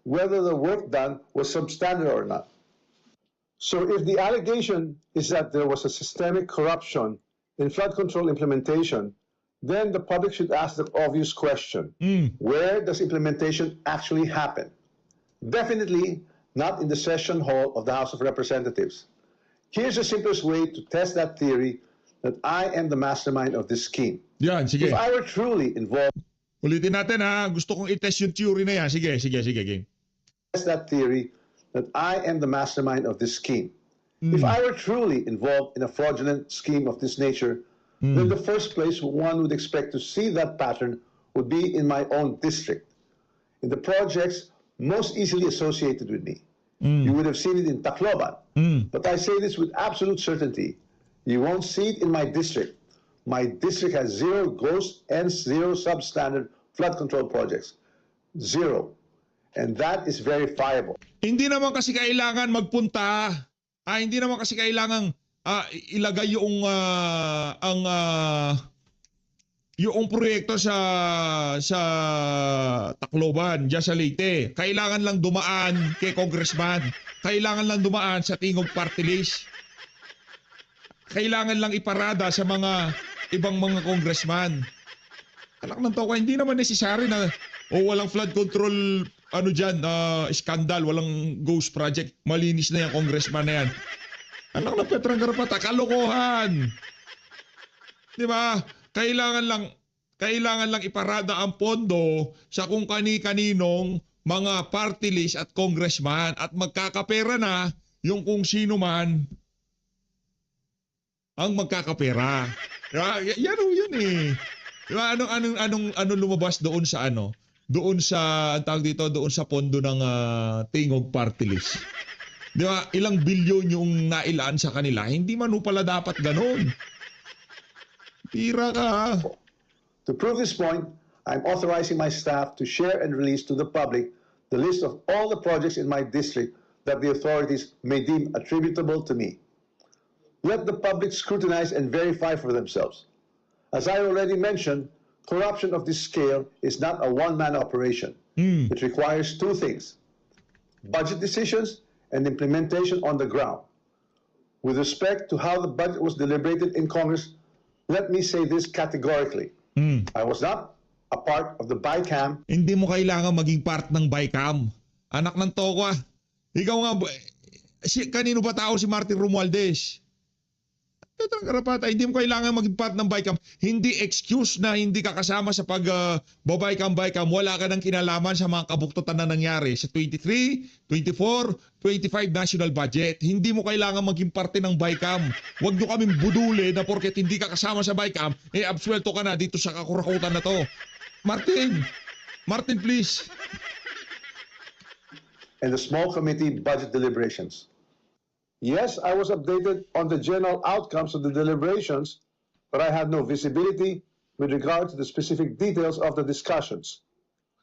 whether the work done was substandard or not. So if the allegation is that there was a systemic corruption in flood control implementation, then the public should ask the obvious question, where does implementation actually happen? Definitely not in the session hall of the House of Representatives. Here's the simplest way to test that theory that I am the mastermind of this scheme. Yan, sige. If I were truly involved, Ulitin natin ha. Gusto kong i-test yung theory na yan. Sige, game. test that theory that I am the mastermind of this scheme. If I were truly involved in a fraudulent scheme of this nature, then the first place one would expect to see that pattern would be in my own district, in the projects most easily associated with me. You would have seen it in Tacloban. But I say this with absolute certainty. You won't see it in my district. My district has 0 ghost and 0 substandard flood control projects. 0. And that is verifiable. Hindi naman kasi kailangan magpunta. Hindi naman kasi kailangan ilagay yung proyekto sa Tacloban, diyan sa Leyte. Kailangan lang dumaan kay congressman. Kailangan lang dumaan sa tingog party list. Kailangan lang iparada sa mga ibang mga congressman. Anak ng toka, hindi naman necessary na walang flood control skandal, walang ghost project. Malinis na yan, congressman na yan. Anak ng Petrang Garapata, kalokohan. Di ba? Kailangan lang iparada ang pondo sa kung kani-kaninong mga party list at congressman at magkakapera na yung kung sino man ang magkakapera. Diba? Yun eh. Diba? Anong lumabas doon sa doon sa ang tawag dito, doon sa pondo ng tingog party list. Diba? Ilang bilyon yung nailaan sa kanila. Hindi man pala dapat ganoon. Tira ka. To prove this point, I'm authorizing my staff to share and release to the public the list of all the projects in my district that the authorities may deem attributable to me. Let the public scrutinize and verify for themselves. As I already mentioned, corruption of this scale is not a one-man operation. It requires 2 things: budget decisions and implementation on the ground. With respect to how the budget was deliberated in Congress, let me say this categorically. I was not a part of the BICAM. Hindi mo kailangan maging part ng BICAM. Anak ng tokwa. Ikaw nga, kanino ba tao si Martin Romualdez? Petrang Garapata, hindi mo kailangan maging part ng BICAM. Hindi excuse na hindi ka kasama sa pag-BICAM. Wala ka ng kinalaman sa mga kabuktutan na nangyari sa 23, 24, 25 national budget. Hindi mo kailangan maging parte ng BICAM. Huwag nyo kaming buduli na porket hindi ka kasama sa BICAM, absuelto ka na dito sa kakurakutan na to. Martin, please. And the small committee budget deliberations. Yes, I was updated on the general outcomes of the deliberations, but I had no visibility with regard to the specific details of the discussions,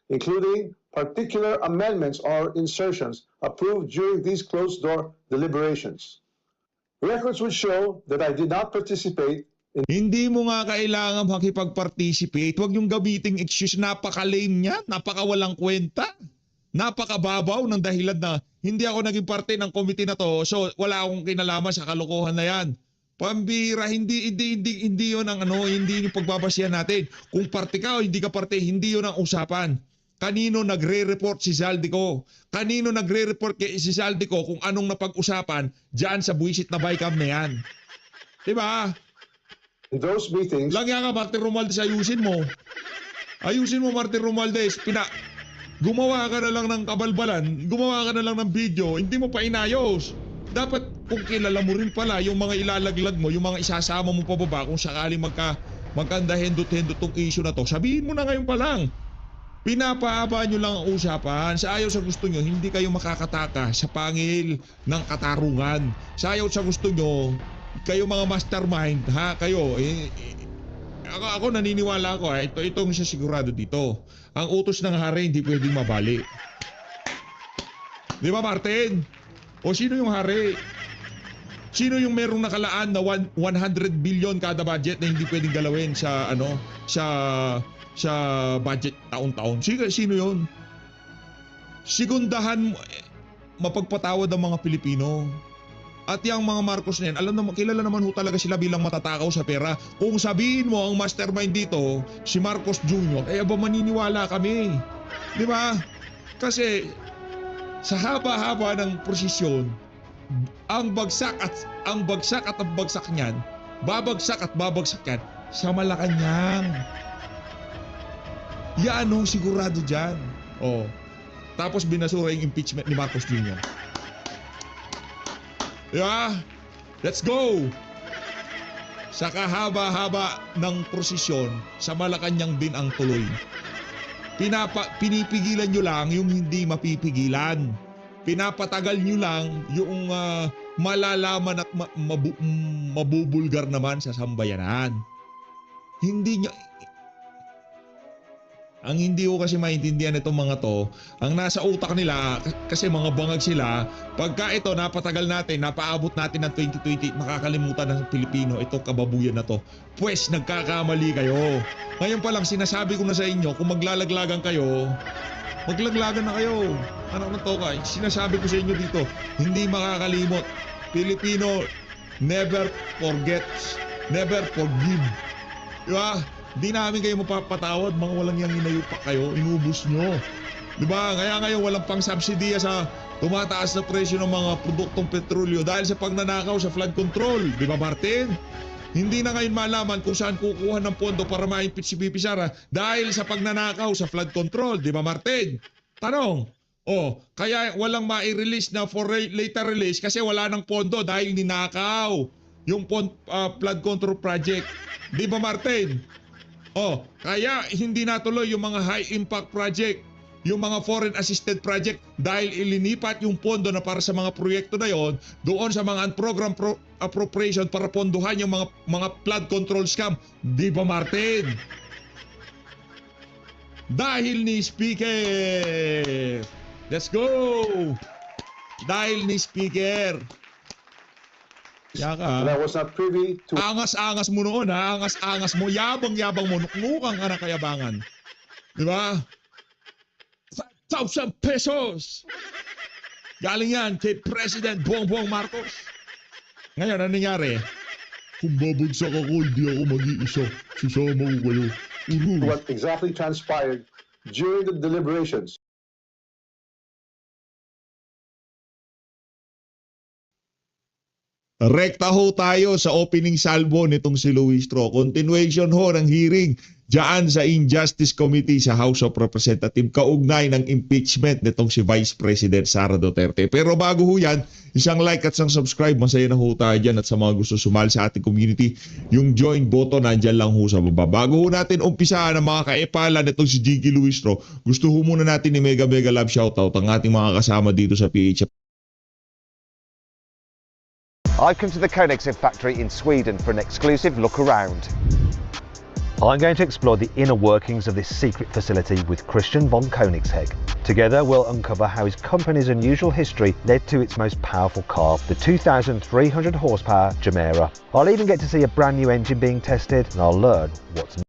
including particular amendments or insertions approved during these closed-door deliberations. Records would show that I did not participate in... Hindi mo nga kailangan makipag-participate. Huwag yung gamiting excuse. Napaka-lame niya, napaka-walang kwenta. Napakababaw ng dahilan na hindi ako naging parte ng committee na to, so wala akong kinalaman sa kalokohan na yan. Pambira, hindi yun ang hindi yung pagbabasihan natin. Kung parte ka o hindi ka parte, hindi yun ang usapan. Kanino nagre-report si Zaldico? Kanino nagre-report si Zaldico kung anong napag-usapan dyan sa buwisit na BICAM na yan? Diba? In those meetings... Lang yan ka, Martin Romualdez, ayusin mo. Ayusin mo, Martin Romualdez. Gumawa ka na lang ng kabalbalan, gumawa ka na lang ng video, hindi mo pa inayos. Dapat kung kilala mo rin pala yung mga ilalaglag mo, yung mga isasama mo pababa kung sakaling magkanda-hendot-hendot tong issue na to, sabihin mo na ngayon pa lang. Pinapaaba nyo lang ang usapan. Sa ayaw sa gusto nyo, hindi kayo makakataka sa pangil ng katarungan. Sa ayaw sa gusto nyo, kayo mga mastermind, kayo, Ako naniniwala ako, itong sigurado dito. Ang utos ng hari hindi pwedeng mabali. Di ba, Martin? O sino yung hari? Sino yung merong nakalaan na 100 billion kada budget na hindi pwedeng galawin sa sa budget taon-taon? Sino yun? sigundahan mo, mapagpatawad ang mga Pilipino. At yung mga Marcos na yan, kilala naman ho talaga sila bilang matatakaw sa pera. Kung sabihin mo ang mastermind dito, si Marcos Jr., aba maniniwala kami. Di ba? Kasi sa haba-haba ng prosesyon, ang bagsak at ang bagsak niyan, babagsak yan sa Malacanang. Yan ho, sigurado dyan. Oh. Tapos binasura yung impeachment ni Marcos Jr. Yeah, let's go! Sa kahaba-haba ng prosesyon, sa Malacanang din ang tuloy. Pinipigilan nyo lang yung hindi mapipigilan. Pinapatagal nyo lang yung malalaman at mabubulgar naman sa sambayanan. Ang hindi ko kasi maintindihan itong mga to, ang nasa utak nila, kasi mga bangag sila, pagka ito napatagal natin, napaabot natin ng 2020, makakalimutan ng Pilipino, ito kababuyan na to. Pwes, nagkakamali kayo. Ngayon pa lang, sinasabi ko na sa inyo, kung maglalaglagan kayo, maglaglagan na kayo. Ano na to ka? Sinasabi ko sa inyo dito, hindi makakalimot. Pilipino, never forgets, never forgive. Diba? Di namin kayo mapapatawad, mga walang yang inayupak kayo, inubos nyo. Diba? Kaya ngayon walang pang subsidiya sa tumataas na presyo ng mga produktong petrolyo dahil sa pagnanakaw sa flood control. Diba, Martin? Hindi na ngayon malaman kung saan kukuha ng pondo para ma-impeach si Pipi Sara dahil sa pagnanakaw sa flood control. Diba, Martin? Tanong. Kaya walang ma-release na for later release kasi wala ng pondo dahil ninakaw yung flood control project. Diba, Martin? Kaya hindi natuloy yung mga high impact project, yung mga foreign assisted project dahil ilinipat yung pondo na para sa mga proyekto na yon doon sa mga unprogram appropriation para pondohan yung mga flood control scam. Di ba, Martin? Dahil ni Speaker. Let's go! Dahil ni Speaker. Yaka. And I was not privy to... Angas-angas mo noon ha, angas-angas mo, yabang-yabang mo, nuknukang ka ng kayabangan. Di ba? 5,000 pesos! Galing yan kay President Bongbong Marcos. Ngayon, ano nangyari? Kung babagsak ako, hindi ako mag-iisa. Sisama ko kayo. What exactly transpired during the deliberations. Rekta ho tayo sa opening salvo nitong si Luis Tro. Continuation ho ng hearing dyan sa Injustice Committee sa House of Representatives kaugnay ng impeachment nitong si Vice President Sara Duterte. Pero bago ho yan, isang like at isang subscribe. Masaya na ho tayo dyan at sa mga gusto sumali sa ating community, yung join button nandyan lang ho sa baba. Bago ho natin umpisahan ang mga kaepala nitong si Jiggy Luis Tro, gusto ho muna natin ni mega love shoutout ang ating mga kasama dito sa PH. I've come to the Koenigsegg factory in Sweden for an exclusive look around. I'm going to explore the inner workings of this secret facility with Christian von Koenigsegg. Together we'll uncover how his company's unusual history led to its most powerful car, the 2,300 horsepower Gemera. I'll even get to see a brand new engine being tested, and I'll learn what's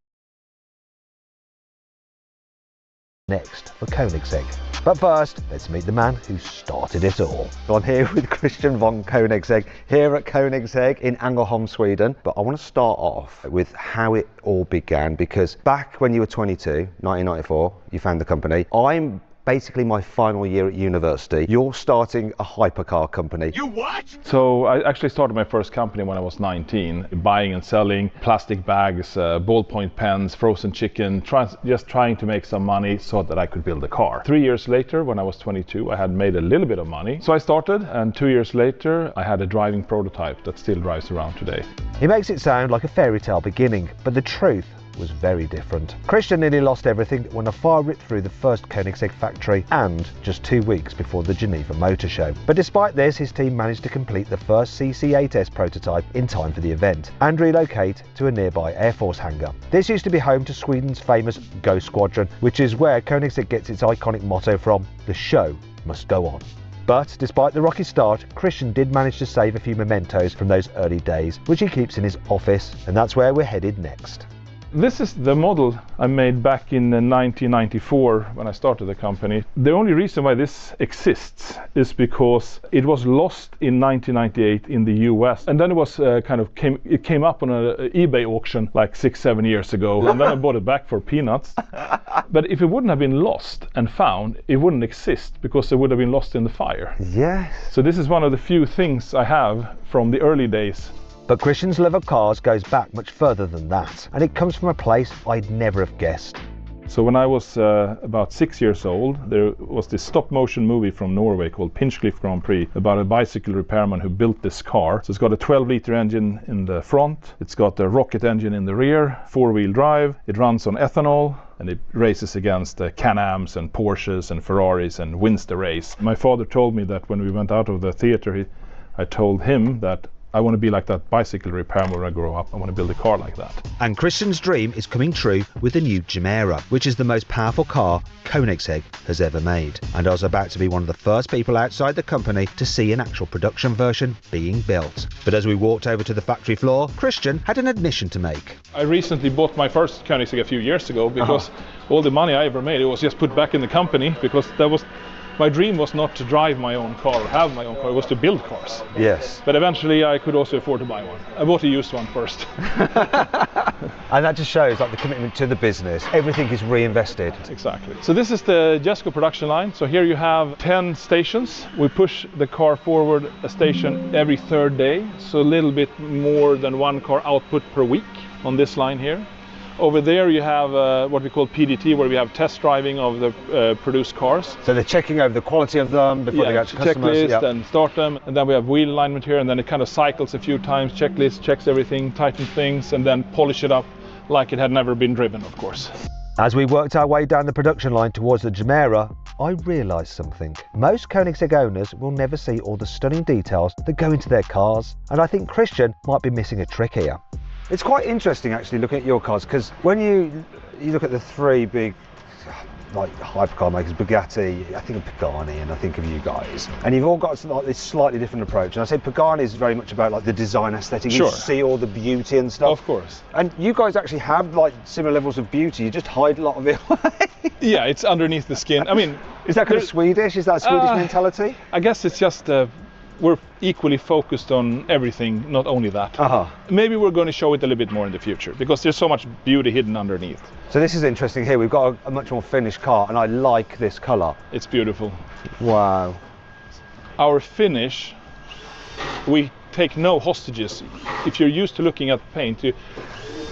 next for Koenigsegg. But first, let's meet the man who started it all. I'm here with Christian von Koenigsegg here at Koenigsegg in Ängelholm, Sweden. But I want to start off with how it all began, because back when you were 22, 1994, you found the company. I'm basically my final year at university. You're starting a hypercar company. You what? So I actually started my first company when I was 19, buying and selling plastic bags, ballpoint pens, frozen chicken, just trying to make some money so that I could build a car. 3 years later, when I was 22, I had made a little bit of money. So I started, and 2 years later, I had a driving prototype that still drives around today. He makes it sound like a fairy tale beginning, but the truth was very different. Christian nearly lost everything when a fire ripped through the first Koenigsegg factory, and just 2 weeks before the Geneva Motor Show. But despite this, his team managed to complete the first CC8S prototype in time for the event and relocate to a nearby Air Force hangar. This used to be home to Sweden's famous Ghost Squadron, which is where Koenigsegg gets its iconic motto from: the show must go on. But despite the rocky start, Christian did manage to save a few mementos from those early days, which he keeps in his office, and that's where we're headed next. This is the model I made back in 1994 when I started the company. The only reason why this exists is because it was lost in 1998 in the US, and then it was it came up on an eBay auction like 6-7 years ago, and then I bought it back for peanuts. But if it wouldn't have been lost and found, it wouldn't exist because it would have been lost in the fire. Yes. So this is one of the few things I have from the early days. But Christian's love of cars goes back much further than that, and it comes from a place I'd never have guessed. So when I was about 6 years old, there was this stop-motion movie from Norway called Pinchcliffe Grand Prix about a bicycle repairman who built this car. So it's got a 12-liter engine in the front, it's got a rocket engine in the rear, 4-wheel drive, it runs on ethanol, and it races against Can-Ams and Porsches and Ferraris and wins the race. My father told me that when we went out of the theater, I told him that I want to be like that bicycle repairman when I grow up. I want to build a car like that. And Christian's dream is coming true with the new Chimera, which is the most powerful car Koenigsegg has ever made. And I was about to be one of the first people outside the company to see an actual production version being built. But as we walked over to the factory floor, Christian had an admission to make. I recently bought my first Koenigsegg a few years ago because all the money I ever made, it was just put back in the company, because that was my dream was not to drive my own car or have my own car, it was to build cars. Yes. But eventually I could also afford to buy one. I bought a used one first. And that just shows like the commitment to the business. Everything is reinvested. Exactly. So this is the Jesco production line. So here you have 10 stations. We push the car forward a station every third day. So a little bit more than one car output per week on this line here. Over there you have what we call PDT, where we have test driving of the produced cars. So they're checking over the quality of them before they go to customers. Checklist and start them, and then we have wheel alignment here, and then it kind of cycles a few times, checklist, checks everything, tightens things, and then polish it up like it had never been driven, of course. As we worked our way down the production line towards the Chimera, I realised something. Most Koenigsegg owners will never see all the stunning details that go into their cars, and I think Christian might be missing a trick here. It's quite interesting actually looking at your cars, because when you look at the three big like hypercar makers, Bugatti, I think of Pagani, and I think of you guys, and you've all got like this slightly different approach. And I say Pagani is very much about like the design aesthetic. Sure. You see all the beauty and stuff. Of course. And you guys actually have like similar levels of beauty. You just hide a lot of it away. Yeah, it's underneath the skin. I mean, is that kind of Swedish? Is that a Swedish mentality? I guess it's just we're equally focused on everything, not only that. Maybe we're going to show it a little bit more in the future, because there's so much beauty hidden underneath. So this is interesting here. We've got a much more finished car, and I like this colour. It's beautiful. Wow. Our finish, we take no hostages. If you're used to looking at paint, you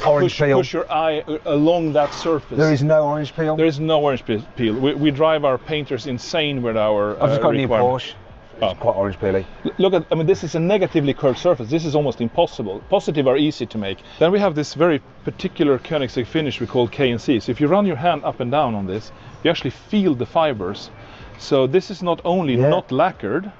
push your eye along that surface. There is no orange peel? There is no orange peel. We drive our painters insane with our I've just got a new Porsche. It's quite orange peely. Look at, I mean, this is a negatively curved surface. This is almost impossible. Positive are easy to make. Then we have this very particular Koenigsegg finish we call K&C. So if you run your hand up and down on this, you actually feel the fibers. So this is not only not lacquered,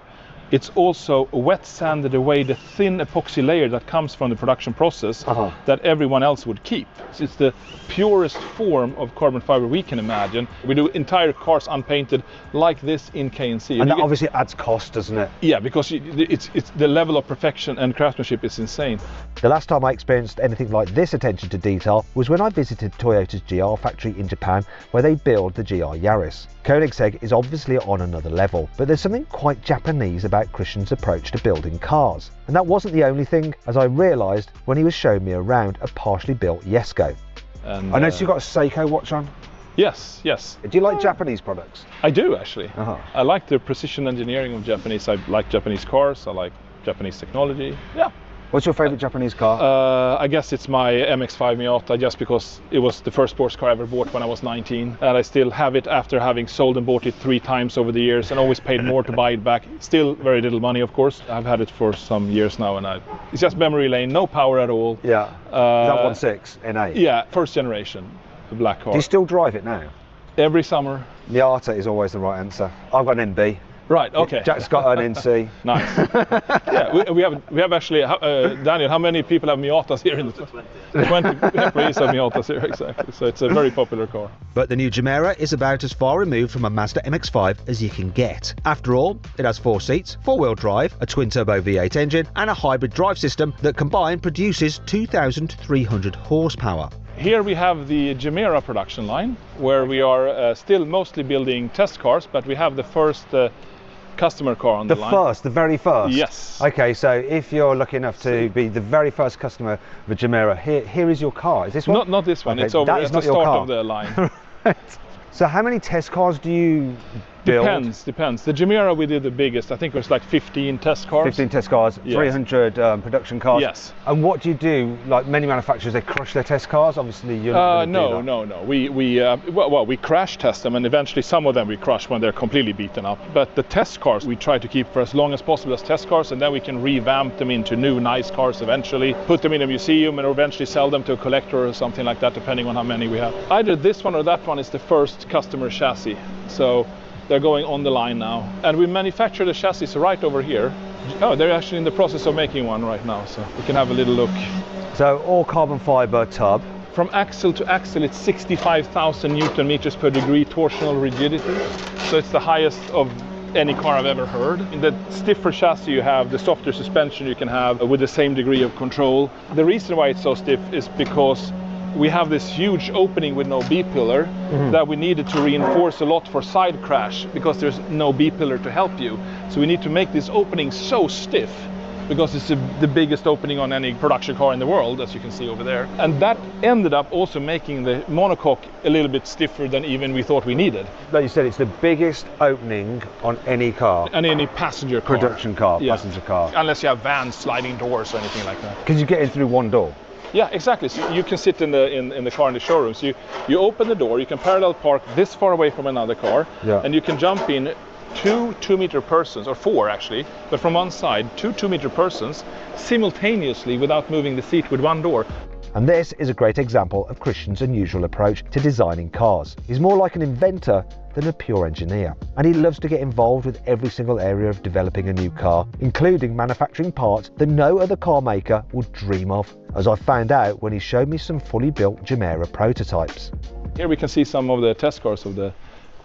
it's also wet sanded away the thin epoxy layer that comes from the production process that everyone else would keep. So it's the purest form of carbon fiber we can imagine. We do entire cars unpainted like this in K&C. And that obviously adds cost, doesn't it? Yeah, because it's the level of perfection and craftsmanship is insane. The last time I experienced anything like this attention to detail was when I visited Toyota's GR factory in Japan, where they build the GR Yaris. Koenigsegg is obviously on another level, but there's something quite Japanese about Christian's approach to building cars. And that wasn't the only thing, as I realised when he was showing me around a partially built Jesco. And, I noticed you've got a Seiko watch on. Yes, yes. Do you like Japanese products? I do, actually. I like the precision engineering of Japanese. I like Japanese cars, I like Japanese technology. Yeah. What's your favourite Japanese car? I guess it's my MX-5 Miata, just because it was the first sports car I ever bought when I was 19, and I still have it after having sold and bought it 3 times over the years, and always paid more to buy it back. Still very little money, of course. I've had it for some years now, and it's just memory lane, no power at all. Yeah. Is that 1.6 N8? Yeah, first generation, the black car. Do you still drive it now? Every summer. Miata is always the right answer. I've got an MB. Right, okay. Jack's got an NC. Nice. Yeah, we have actually, Daniel, how many people have Miatas here in the 20 employees have Miatas here, exactly. So it's a very popular car. But the new Chimera is about as far removed from a Mazda MX-5 as you can get. After all, it has 4 seats, 4-wheel drive, a twin-turbo V8 engine, and a hybrid drive system that combined produces 2,300 horsepower. Here we have the Gemera production line, where we are still mostly building test cars, but we have the first customer car on the line. The very first? Yes. Okay, so if you're lucky enough to be the very first customer of a Gemera, here is your car. Is this one? Not this one, okay, it's over that at is the not your start car. of the line. Right. So how many test cars do you build? Depends. The Gemera we did the biggest, I think it was like 15 test cars. 15 test cars, Yes. 300 production cars. Yes. And what do you do? Like many manufacturers, they crush their test cars. Obviously, you're not going to do that. No. We crash test them, and eventually some of them we crush when they're completely beaten up. But the test cars we try to keep for as long as possible as test cars, and then we can revamp them into new nice cars eventually, put them in a museum, and eventually sell them to a collector or something like that, depending on how many we have. Either this one or that one is the first customer chassis. So they're going on the line now. And we manufacture the chassis right over here. Oh, they're actually in the process of making one right now, so we can have a little look. So all carbon fiber tub. From axle to axle, it's 65,000 Newton meters per degree torsional rigidity. So it's the highest of any car I've ever heard. In the stiffer chassis you have, the softer suspension you can have with the same degree of control. The reason why it's so stiff is because we have this huge opening with no B-pillar that we needed to reinforce a lot for side crash because there's no B-pillar to help you. So we need to make this opening so stiff because it's the biggest opening on any production car in the world, as you can see over there. And that ended up also making the monocoque a little bit stiffer than even we thought we needed. Like you said, it's the biggest opening on any car. And any passenger car. Production car, Yeah. passenger car. Unless you have vans, sliding doors or anything like that. Because you get in through one door. Yeah, exactly. So you can sit in the car in the showroom. So you open the door, you can parallel park this far away from another car, Yeah. and you can jump in two 2-meter persons, or 4 actually, but from one side, two 2-meter persons simultaneously without moving the seat with one door. And this is a great example of Christian's unusual approach to designing cars. He's more like an inventor than a pure engineer, and he loves to get involved with every single area of developing a new car, including manufacturing parts that no other car maker would dream of, as I found out when he showed me some fully built Gemera prototypes. Here we can see some of the test cars of the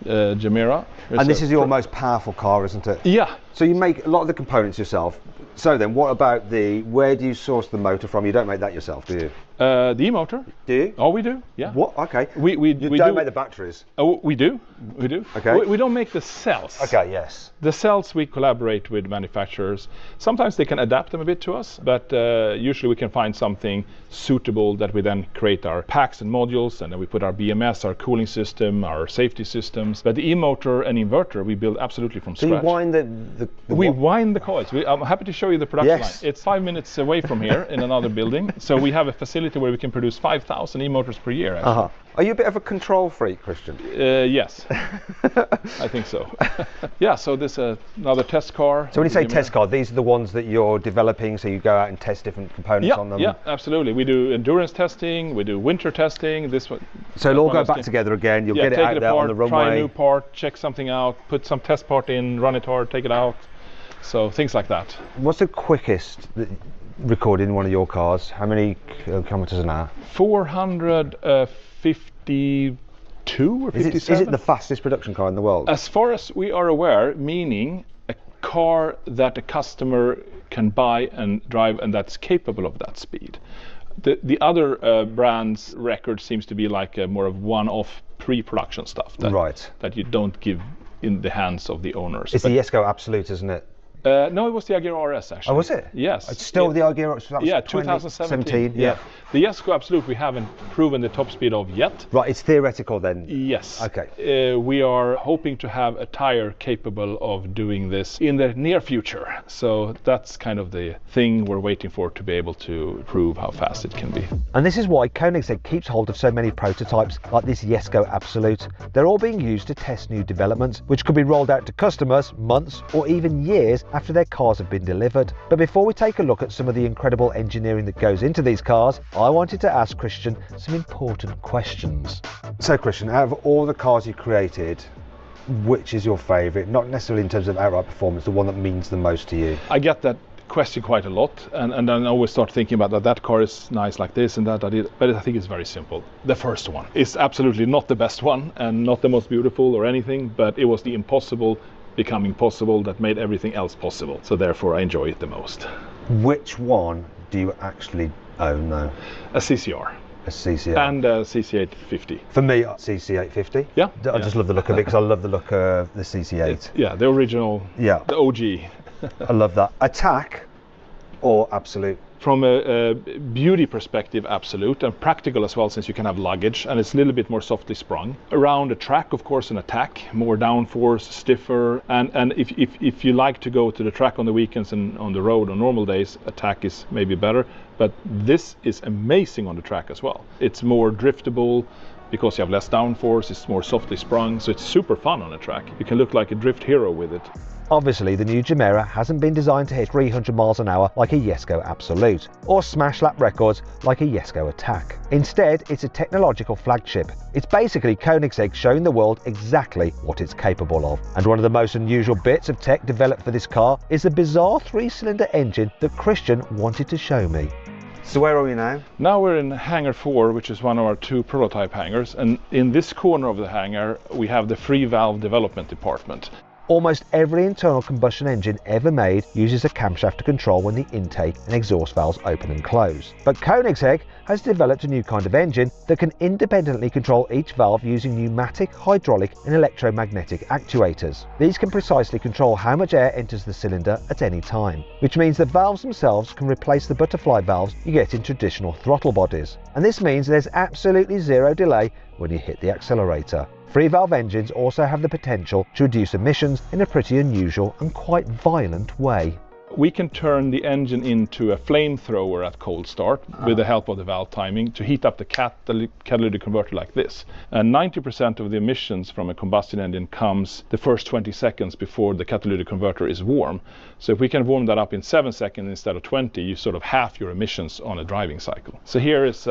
Gemera. And this is your most powerful car, isn't it? Yeah. So you make a lot of the components yourself. So then, what about where do you source the motor from? You don't make that yourself, do you? The e-motor. Do you? Oh, we do. Yeah. What? Okay. We don't do make the batteries. Oh, we do. We do. Okay. We don't make the cells. Okay. Yes. The cells we collaborate with manufacturers. Sometimes they can adapt them a bit to us, but usually we can find something suitable that we then create our packs and modules, and then we put our BMS, our cooling system, our safety systems. But the e-motor and inverter we build absolutely from So scratch. you wind We wind the coils. I'm happy to show you the production Yes. line. It's 5 minutes away from here in another building. So we have a facility where we can produce 5,000 e-motors per year. Actually. Uh-huh. Are you a bit of a control freak, Christian? Yes, I think so. Yeah, so this is another test car. So when you say test car, these are the ones that you're developing, so you go out and test different components on them? Yeah, absolutely. We do endurance testing, we do winter testing. This one. So it'll all go back together again, you'll get it out there on the runway. Try a new part, check something out, put some test part in, run it hard, take it out. So things like that. What's the quickest recorded in one of your cars? How many kilometers an hour? 452 or 57. Is it the fastest production car in the world? As far as we are aware, meaning a car that a customer can buy and drive and that's capable of that speed. The other brand's record seems to be like a more of one-off pre-production stuff that you don't give in the hands of the owners. It's the Jesko Absolute, isn't it? No, it was the Agera RS actually. Oh, was it? Yes. It's still the Agera. So that was yeah, 2017. Yeah. The Jesko Absolute we haven't proven the top speed of yet. Right, it's theoretical then. Yes. Okay. We are hoping to have a tire capable of doing this in the near future. So that's kind of the thing we're waiting for, to be able to prove how fast it can be. And this is why Koenigsegg keeps hold of so many prototypes like this Jesko Absolute. They're all being used to test new developments, which could be rolled out to customers months or even years after their cars have been delivered. But before we take a look at some of the incredible engineering that goes into these cars, I wanted to ask Christian some important questions. So Christian, out of all the cars you created, which is your favourite? Not necessarily in terms of outright performance, the one that means the most to you. I get that question quite a lot, and then I always start thinking about that car is nice like this and that, but I think it's very simple. The first one is absolutely not the best one and not the most beautiful or anything, but it was the impossible becoming possible that made everything else possible. So therefore I enjoy it the most. Which one do you actually own though? A CCR. A CC8. And CC850. For me, CC850. Yeah. I just love the look of it because I love the look of the CC8. Yeah, the original, Yeah. the OG. I love that. Attack or Absolute? From a beauty perspective, absolute, and practical as well, since you can have luggage, and it's a little bit more softly sprung. Around a track, of course, an attack, more downforce, stiffer, and if you like to go to the track on the weekends and on the road on normal days, attack is maybe better, but this is amazing on the track as well. It's more driftable, because you have less downforce, it's more softly sprung, so it's super fun on a track. You can look like a drift hero with it. Obviously, the new Jumeirah hasn't been designed to hit 300 miles an hour like a Jesko Absolute, or smash lap records like a Jesko Attack. Instead, it's a technological flagship. It's basically Koenigsegg showing the world exactly what it's capable of. And one of the most unusual bits of tech developed for this car is the bizarre 3-cylinder engine that Christian wanted to show me. So where are we now? Now we're in hangar 4, which is one of our 2 prototype hangars, and in this corner of the hangar we have the free valve development department. Almost every internal combustion engine ever made uses a camshaft to control when the intake and exhaust valves open and close. But Koenigsegg has developed a new kind of engine that can independently control each valve using pneumatic, hydraulic and electromagnetic actuators. These can precisely control how much air enters the cylinder at any time, which means the valves themselves can replace the butterfly valves you get in traditional throttle bodies. And this means there's absolutely zero delay when you hit the accelerator. Free valve engines also have the potential to reduce emissions in a pretty unusual and quite violent way. We can turn the engine into a flamethrower at cold start with the help of the valve timing to heat up the catalytic converter like this. And 90% of the emissions from a combustion engine comes the first 20 seconds before the catalytic converter is warm. So if we can warm that up in 7 seconds instead of 20, you sort of half your emissions on a driving cycle. So here is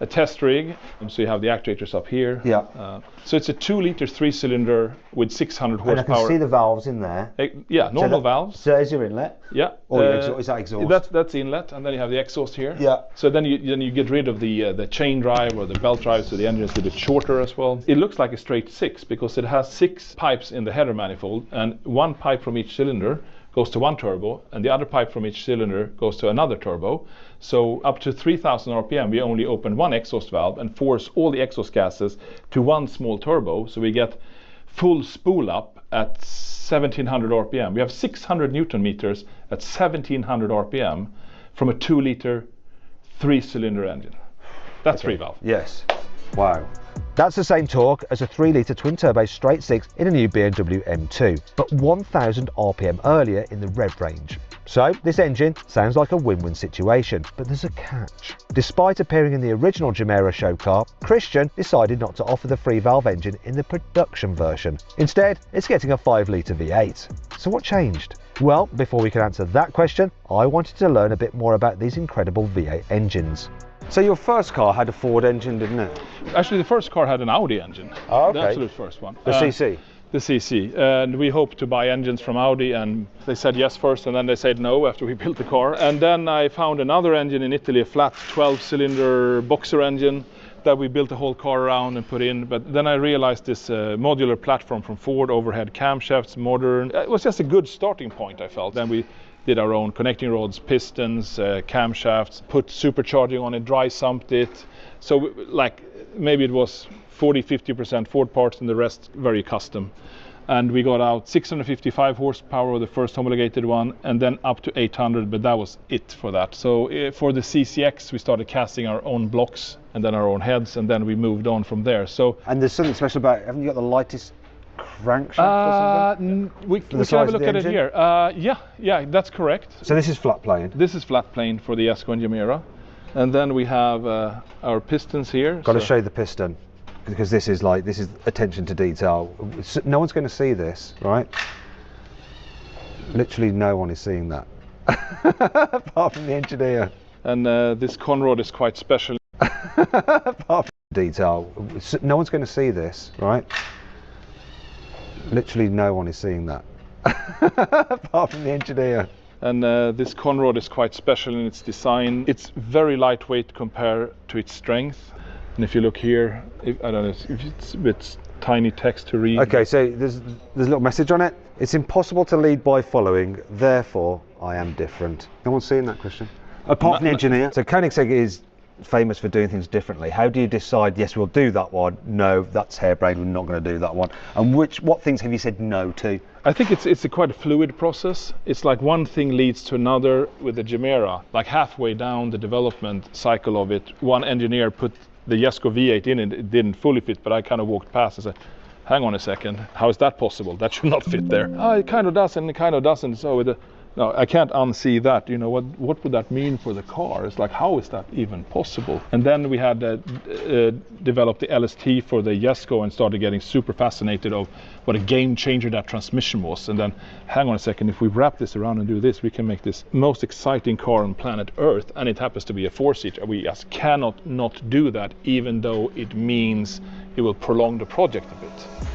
a test rig, so you have the actuators up here. Yeah. So it's a 2-liter 3-cylinder with 600 horsepower. And I can see the valves in there. Yeah, normal valves. So there's your inlet. Yeah. Or is that exhaust? That's inlet, and then you have the exhaust here. Yeah. So then you get rid of the chain drive or the belt drive, so the engine is a bit shorter as well. It looks like a straight 6 because it has 6 pipes in the header manifold, and 1 pipe from each cylinder goes to one turbo, and the other pipe from each cylinder goes to another turbo. So up to 3000 RPM, we only open 1 exhaust valve and force all the exhaust gases to 1 small turbo. So we get full spool up at 1700 RPM. We have 600 Newton meters at 1700 RPM from a 2-liter 3-cylinder engine. That's free valve. Yes. Wow. That's the same torque as a 3-litre twin-turbo straight 6 in a new BMW M2, but 1000 RPM earlier in the rev range. So this engine sounds like a win-win situation, but there's a catch. Despite appearing in the original Jumeirah show car, Christian decided not to offer the free valve engine in the production version. Instead, it's getting a 5-litre V8. So what changed? Well, before we can answer that question, I wanted to learn a bit more about these incredible V8 engines. So your first car had a Ford engine, didn't it? Actually, the first car had an Audi engine. Oh, okay. The absolute first one. The CC? The CC. And we hoped to buy engines from Audi, and they said yes first, and then they said no after we built the car. And then I found another engine in Italy, a flat 12-cylinder boxer engine that we built the whole car around and put in. But then I realized this modular platform from Ford, overhead camshafts, modern. It was just a good starting point, I felt. Then we did our own connecting rods, pistons, camshafts, put supercharging on it, dry sumped it. So like maybe it was 40-50% Ford parts and the rest very custom. And we got out 655 horsepower of the first homologated one, and then up to 800, but that was it for that. So for the CCX we started casting our own blocks and then our own heads, and then we moved on from there. So and there's something special about it. Haven't you got the lightest crankshaft or something? We can have a look at it here. Yeah, that's correct. So this is flat plane? This is flat plane for the Jesko and Jumeirah. And then we have our pistons here. Got to show the piston, because this is attention to detail. No one's going to see this, right? Literally no one is seeing that, apart from the engineer. And this conrod is quite special. Apart from detail, no one's going to see this, right? Literally no one is seeing that, apart from the engineer. And this conrod is quite special in its design. It's very lightweight compared to its strength. And if you look here, I don't know if it's a bit tiny text to read. Okay, so there's a little message on it. It's impossible to lead by following, therefore I am different. No one's seeing that, Christian? Apart from the engineer. So Koenigsegg is famous for doing things differently. How do you decide, yes, we'll do that one, no, that's harebrained, we're not going to do that one? And what things have you said no to? I think it's a quite a fluid process. It's like one thing leads to another with the Gemera. Like halfway down the development cycle of it, one engineer put the Jesko V8 in and it didn't fully fit, but I kind of walked past and said, hang on a second, how is that possible? That should not fit there. Oh, it kind of does and it kind of doesn't. So no, I can't unsee that. You know, what would that mean for the car? It's like, how is that even possible? And then we had developed the LST for the Jesko and started getting super fascinated of what a game changer that transmission was. And then, hang on a second, if we wrap this around and do this, we can make this most exciting car on planet Earth, and it happens to be a four-seater. We just cannot not do that, even though it means it will prolong the project a bit.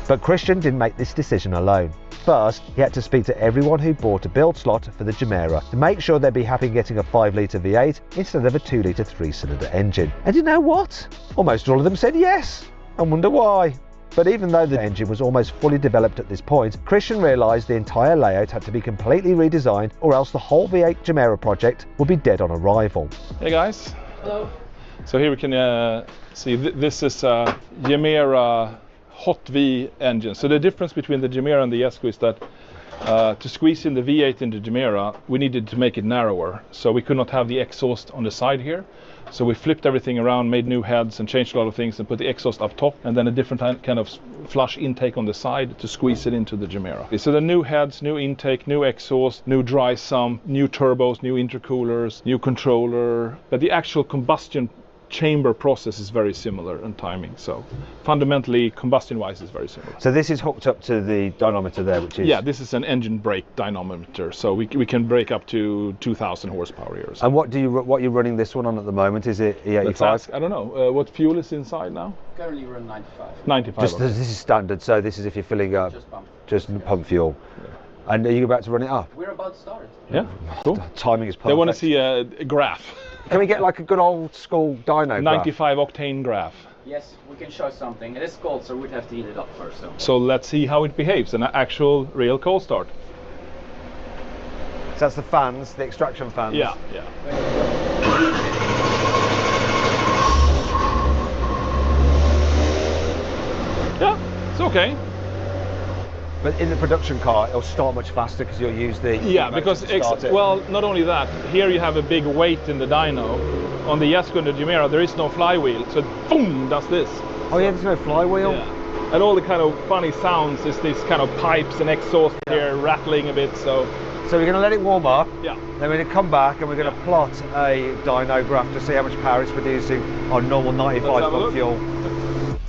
But Christian didn't make this decision alone. First, he had to speak to everyone who bought a build slot for the Gemera to make sure they'd be happy getting a 5-litre V8 instead of a 2-litre 3-cylinder engine. And you know what? Almost all of them said yes. I wonder why. But even though the engine was almost fully developed at this point, Christian realised the entire layout had to be completely redesigned, or else the whole V8 Gemera project would be dead on arrival. Hey guys. Hello. So here we can see this is a Gemera Hot V engine. So the difference between the Gemera and the Jesko is that to squeeze in the V8 in the Gemera, we needed to make it narrower. So we could not have the exhaust on the side here. So we flipped everything around, made new heads and changed a lot of things and put the exhaust up top and then a different kind of flush intake on the side to squeeze it into the Gemera. So the new heads, new intake, new exhaust, new dry sump, new turbos, new intercoolers, new controller. But the actual combustion chamber process is very similar in timing, so fundamentally combustion wise is very similar. So this is hooked up to the dynamometer there, which is... Yeah, this is an engine brake dynamometer, so we can brake up to 2,000 horsepower here. So. And what you're running this one on at the I don't know, what fuel is inside now? Currently we're on 95. 95. This is standard, so this is if you're filling up just pump fuel. Yeah. And are you about to run it up? We're about to start. Yeah, cool. The timing is perfect. They want to see a graph. Can we get like a good old school dyno 95 octane graph. Yes, we can show something. It is cold, so we'd have to heat it up first. So let's see how it behaves, an actual real cold start. So that's the fans, the extraction fans. Yeah. Yeah, it's okay. But in the production car, it'll start much faster because you'll use the... Yeah, because, well, not only that, here you have a big weight in the dyno. On the Jesko and the Gemera, there is no flywheel, so boom, does this. Oh yeah, there's no flywheel? Yeah. And all the kind of funny sounds is these kind of pipes and exhaust here rattling a bit, so... So we're going to let it warm up, yeah. Then we're going to come back and we're going to plot a dyno graph to see how much power it's producing on normal 95 pump fuel.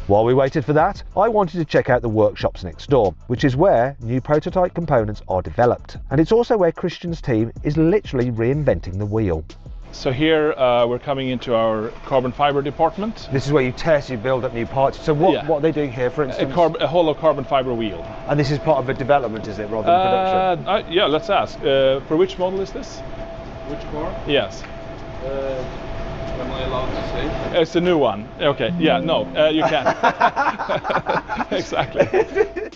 While we waited for that, I wanted to check out the workshops next door, which is where new prototype components are developed. And it's also where Christian's team is literally reinventing the wheel. So here we're coming into our carbon fiber department. This is where you test, you build up new parts. So what are they doing here, for instance? A hollow carbon fiber wheel. And this is part of a development, is it, rather than production? Yeah, let's ask. For which model is this? Which car? Yes. Am I allowed to say? It's a new one. Okay, yeah, no, you can't. Exactly.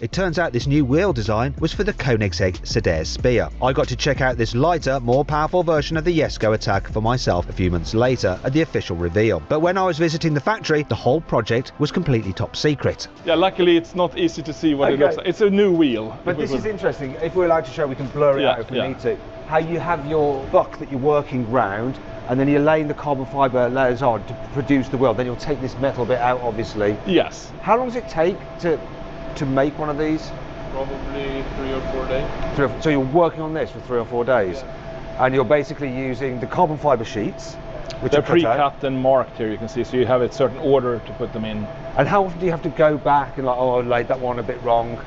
It turns out this new wheel design was for the Koenigsegg Sedan Spear. I got to check out this lighter, more powerful version of the Jesko Attack for myself a few months later at the official reveal. But when I was visiting the factory, the whole project was completely top secret. Yeah, luckily it's not easy to see what it looks like. It's a new wheel. But this is interesting. If we're allowed to show, we can blur it out if we need to. How you have your buck that you're working round, and then you're laying the carbon fibre layers on to produce the wheel. Then you'll take this metal bit out, obviously. Yes. How long does it take to make one of these? Probably 3 or 4 days. So you're working on this for 3 or 4 days? Yeah. And you're basically using the carbon fibre sheets, which they're are pre-cut and marked here, you can see, so you have a certain order to put them in. And how often do you have to go back and like, oh, I laid that one a bit wrong?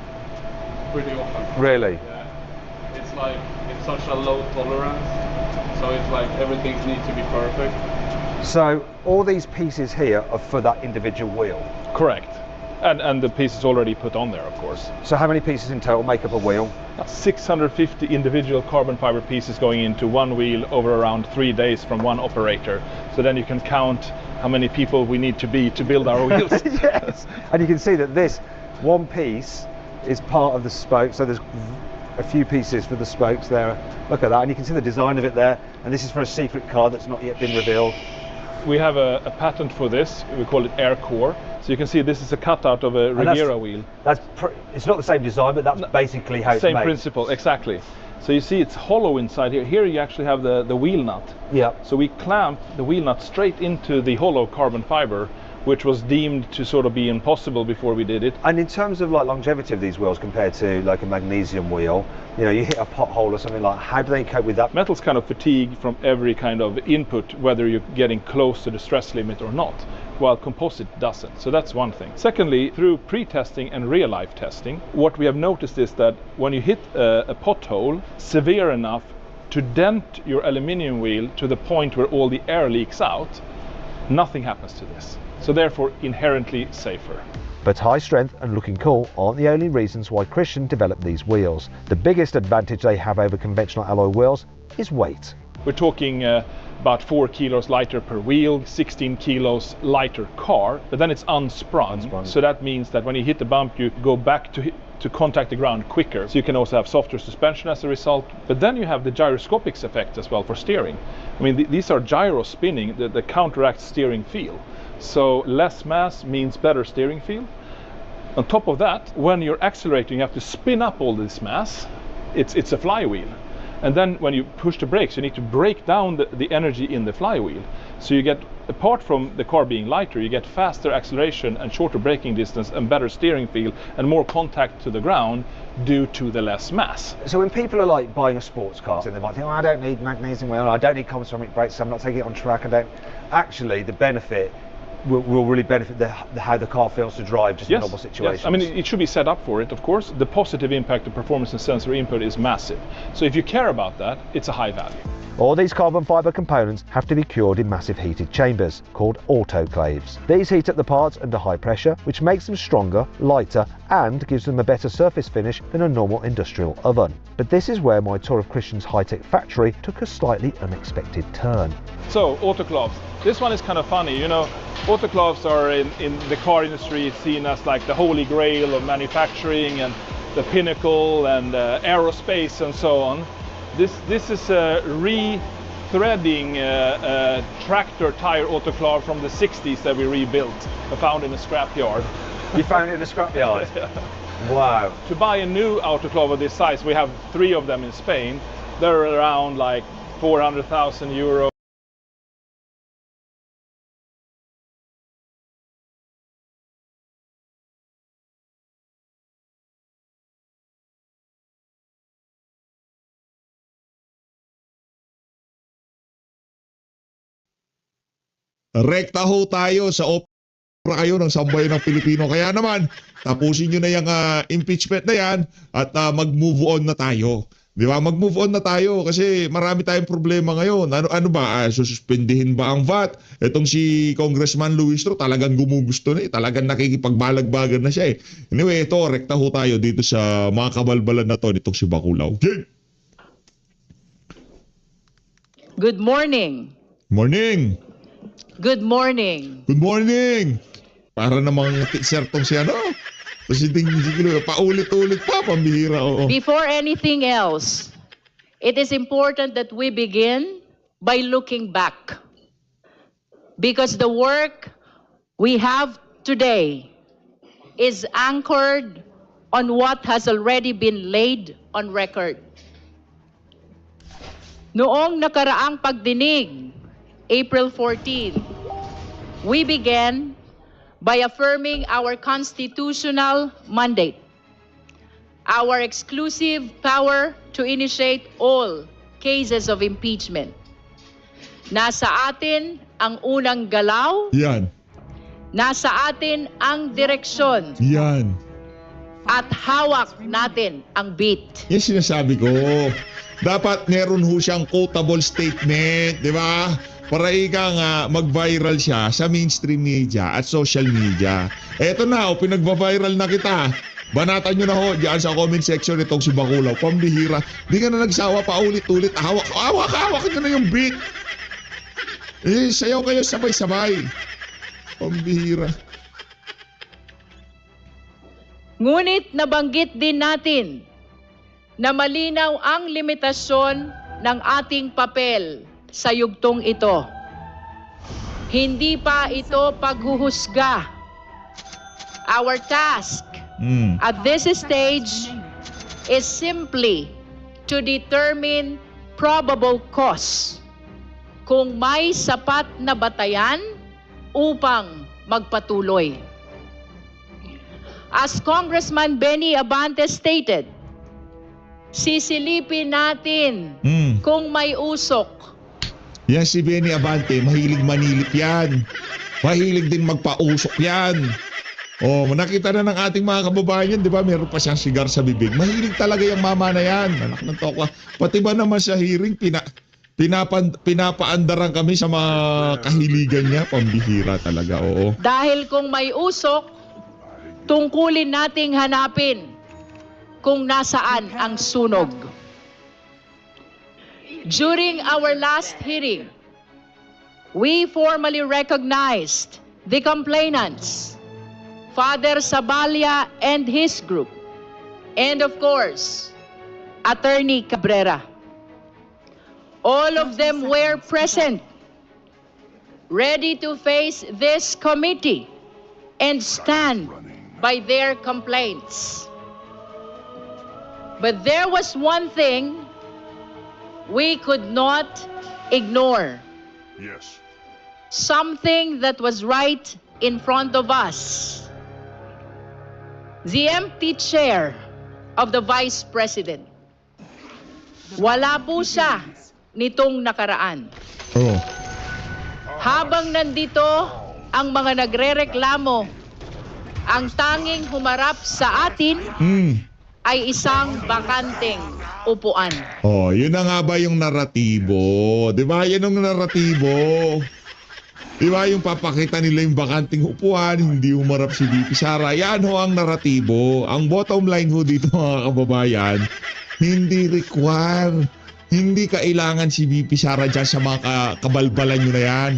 Pretty often. Really? Yeah. It's like, it's such a low tolerance, so it's like everything needs to be perfect. So all these pieces here are for that individual wheel? Correct. And the pieces already put on there, of course. So how many pieces in total make up a wheel? 650 individual carbon fiber pieces going into one wheel over around 3 days from one operator. So then you can count how many people we need to be to build our wheels. Yes. And you can see that this one piece is part of the spoke. So there's a few pieces for the spokes there. Look at that, and you can see the design of it there. And this is for a secret car that's not yet been revealed. We have a patent for this. We call it air core. So you can see this is a cutout of a Riviera wheel. It's not the same design, but that's basically how it's made. Same principle, exactly. So you see it's hollow inside here. Here you actually have the wheel nut. Yeah. So we clamp the wheel nut straight into the hollow carbon fiber, which was deemed to sort of be impossible before we did it. And in terms of like longevity of these wheels compared to like a magnesium wheel, you know, you hit a pothole or something like, how do they cope with that? Metals kind of fatigue from every kind of input, whether you're getting close to the stress limit or not, while composite doesn't. So that's one thing. Secondly, through pre-testing and real-life testing, what we have noticed is that when you hit a pothole severe enough to dent your aluminium wheel to the point where all the air leaks out, nothing happens to this. So therefore inherently safer. But high strength and looking cool aren't the only reasons why Christian developed these wheels. The biggest advantage they have over conventional alloy wheels is weight. We're talking about 4 kilos lighter per wheel, 16 kilos lighter car, but then it's unsprung. So that means that when you hit the bump, you go back to contact the ground quicker. So you can also have softer suspension as a result. But then you have the gyroscopics effect as well for steering. I mean, these are gyro spinning that counteracts steering feel. So less mass means better steering feel. On top of that, when you're accelerating, you have to spin up all this mass. It's a flywheel. And then when you push the brakes, you need to break down the energy in the flywheel. So you get, apart from the car being lighter, you get faster acceleration and shorter braking distance and better steering feel and more contact to the ground due to the less mass. So when people are like buying a sports car, and they might think, oh, I don't need magnesium wheel, I don't need common brakes, so I'm not taking it on track, actually the benefit will really benefit how the car feels to drive just in normal situations. Yes. I mean, it should be set up for it, of course. The positive impact of performance and sensory input is massive. So if you care about that, it's a high value. All these carbon fibre components have to be cured in massive heated chambers called autoclaves. These heat up the parts under high pressure, which makes them stronger, lighter, and gives them a better surface finish than a normal industrial oven. But this is where my tour of Christian's high-tech factory took a slightly unexpected turn. So, autoclaves. This one is kind of funny, you know. Autoclaves are in the car industry seen as like the holy grail of manufacturing and the pinnacle and aerospace and so on. This is a re-threading tractor tire autoclave from the 60s that we rebuilt, found in a scrapyard. You found it in a scrapyard? Wow. To buy a new autoclave of this size, we have 3 of them in Spain. They're around like 400,000 euro. Rekta ho tayo sa opera kayo ng sambayan ng Pilipino. Kaya naman, tapusin nyo na yung impeachment na yan at mag-move on na tayo. Di ba? Mag-move on na tayo kasi marami tayong problema ngayon. Ano ba? Sususpendihin ba ang VAT? Itong si Congressman Luis Ro talagang gumugusto na eh. Talagang nakikipagbalagbagan na siya eh. Anyway, ito, rekta ho tayo dito sa mga kabalbalan na to nitong si Baculaw. Okay. Good morning. Morning. Good morning. Good morning! Para namang teacher tong si ano. Presiding Sigilo, paulit-ulit pa, pambihira. Oo. Before anything else, it is important that we begin by looking back. Because the work we have today is anchored on what has already been laid on record. Noong nakaraang pagdinig, April 14, we began by affirming our constitutional mandate, our exclusive power to initiate all cases of impeachment. Nasa atin ang unang galaw. Yan. Nasa atin ang direksyon. Yan. At hawak natin ang beat. Yan sinasabi ko. Dapat meron ho siyang quotable statement, di ba? Para ika nga mag-viral siya sa mainstream media at social media. Eto na, pinagba-viral na kita. Banatan nyo na ho dyan sa comment section itong si Baculaw. Pambihira. Di ka na nagsawa pa ulit-ulit. Hawak nyo na yung beat. Sayaw kayo sabay-sabay. Pambihira. Ngunit nabanggit din natin na malinaw ang limitasyon ng ating papel sa yugtong ito. Hindi pa ito paghuhusga. Our task at this stage is simply to determine probable cause kung may sapat na batayan upang magpatuloy. As Congressman Benny Abante stated, sisilipin natin kung may usok. Yan si Benny Abante, mahilig manilip yan. Mahilig din magpausok yan. Oh, nakita na ng ating mga kababayan, di ba? Meron pa siyang sigar sa bibig. Mahilig talaga yung mama na yan. Anak ng tokwa. Pati ba naman sa hearing, pinapaandaran kami sa mga kahiligan niya. Pambihira talaga, oo. Dahil kung may usok, tungkulin nating hanapin kung nasaan ang sunog. During our last hearing, we formally recognized the complainants, Father Sabalia and his group, and of course, Attorney Cabrera. All of them were present, ready to face this committee and stand by their complaints. But there was one thing we could not ignore. Yes. Something that was right in front of us. The empty chair of the Vice President. Wala po siya nitong nakaraan. Oh. Habang nandito ang mga nagrereklamo, ang tanging humarap sa atin ay isang bakanteng upuan. Oh, yun na nga ba yung naratibo? Di ba? Yan ang naratibo. Di ba yung papakita nila yung bakanting upuan, hindi humarap si VP Sara. Yan ho ang naratibo. Ang bottom line ho dito mga kababayan, hindi require, hindi kailangan si VP Sara dyan sa mga kabalbalan nyo na yan.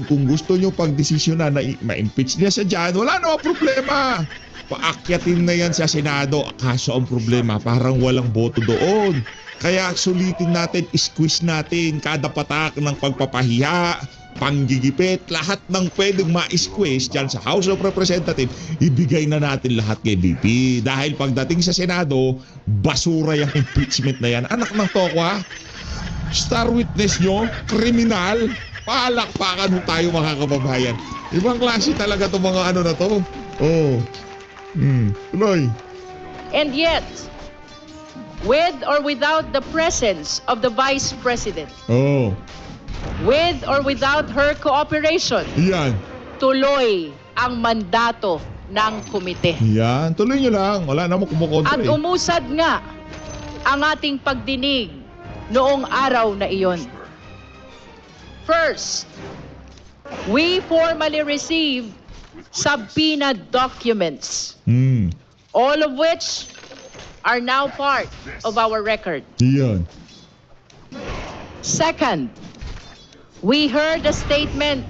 Kung gusto nyo pagdesisyonan na ma-impeach niya siya dyan, wala namang problema. Paakyatin na yan sa Senado. Kaso ang problema, parang walang boto doon. Kaya sulitin natin, squeeze natin kada patak ng pagpapahiya, panggigipit, lahat ng pwedeng ma-squeeze dyan sa House of Representatives, ibigay na natin lahat kay VP. Dahil pagdating sa Senado, basura yung impeachment na yan. Anak ng tokwa, star witness nyo, kriminal, palakpakan mo tayo mga kababayan. Ibang klase talaga itong mga ano na to. Oh. Tuloy. And yet, with or without the presence of the Vice President, Oh. with or without her cooperation, Yan. tuloy ang mandato ng komite. Yan. Tuloy nyo lang. Wala namang kumukontra At eh. umusad nga ang ating pagdinig noong araw na iyon. First, we formally received subpoena documents, all of which are now part of our record. Yan. Second, we heard a statement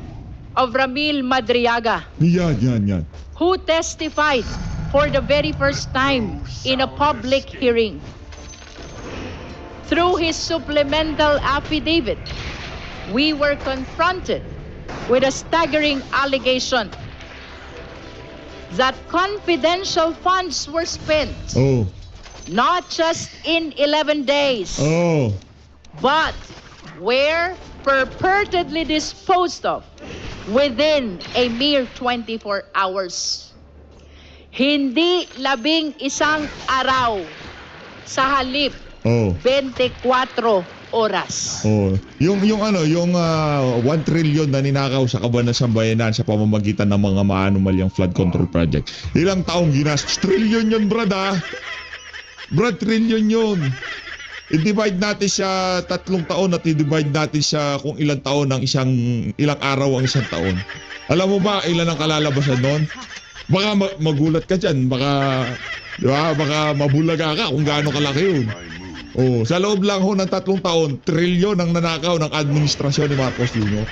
of Ramil Madriaga, Yan. who testified for the very first time in a public hearing. Through his supplemental affidavit, we were confronted with a staggering allegation that confidential funds were spent Oh. not just in 11 days, Oh. but were purportedly disposed of within a mere 24 hours. Hindi 11 araw, sa halip Oh. 24 oras. Oh, yung 1 trillion na ninakaw sa kaban ng sambayanan sa pamamagitan ng mga maanumalyang flood control project. Ilang taong ginastos? Trillion yun, brad ah. Brad, trillion yun. I-divide natin sa 3 taon at i-divide natin sa kung ilang taon ang ilang araw ang isang taon. Alam mo ba ilan ang kalalabasan doon? Baka magulat ka dyan, baka, di ba, baka mabulaga ka kung gaano kalaki yun. Oh, sa loob lang ho ng 3 taon, trilyon ang nanakaw ng administrasyon ni Marcos Jr.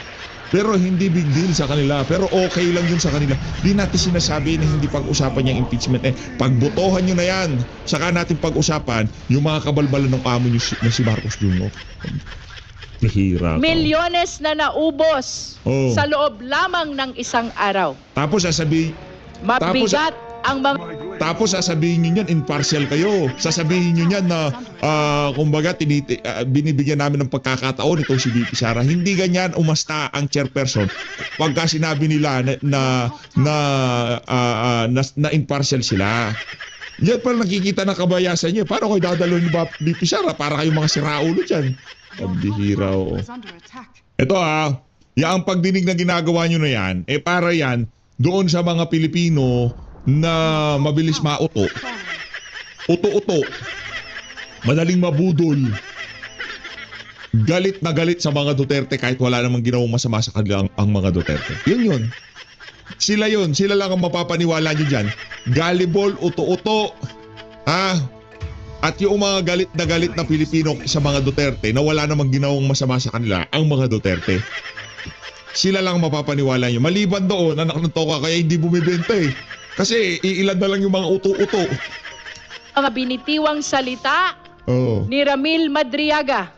Pero hindi big deal sa kanila. Pero okay lang yun sa kanila. Di natin sinasabi na hindi pag-usapan yung impeachment. Pagbotohan nyo na yan, saka natin pag-usapan yung mga kabalbalan ng amo nyo na si Marcos Jr. Bihira ka. Milyones na naubos Oh. sa loob lamang ng isang araw. Tapos sasabihin, Mabigat ang mga... tapos sasabihin nyo niyan, impartial kayo. Sasabihin nyo niyan na, kumbaga, binibigyan namin ng pagkakataon itong si VP Sara. Hindi ganyan umasta ang chairperson pagka sinabi nila na impartial sila. Yan pala nakikita ng kabayasan niya. Paano kayo dadalo ni VP Sara? Para kayong mga siraulo dyan. Pabihira, oo. Ito yung pagdinig na ginagawa nyo na yan, para yan doon sa mga Pilipino na mabilis mauto. Uto-uto. Madaling mabudol. Galit na galit sa mga Duterte kahit wala namang ginawang masama sa kanila ang mga Duterte. Yun. Sila yun. Sila lang ang mapapaniwala nyo dyan. Gullible, uto-uto. At yung mga galit na Pilipino sa mga Duterte na wala namang ginawang masama sa kanila, ang mga Duterte. Sila lang mapapaniwala nyo. Maliban doon, anak ng toka, kaya hindi bumibenta eh. Kasi iilan na lang yung mga uto-uto. Mga binitiwang salita ni Ramil Madriaga.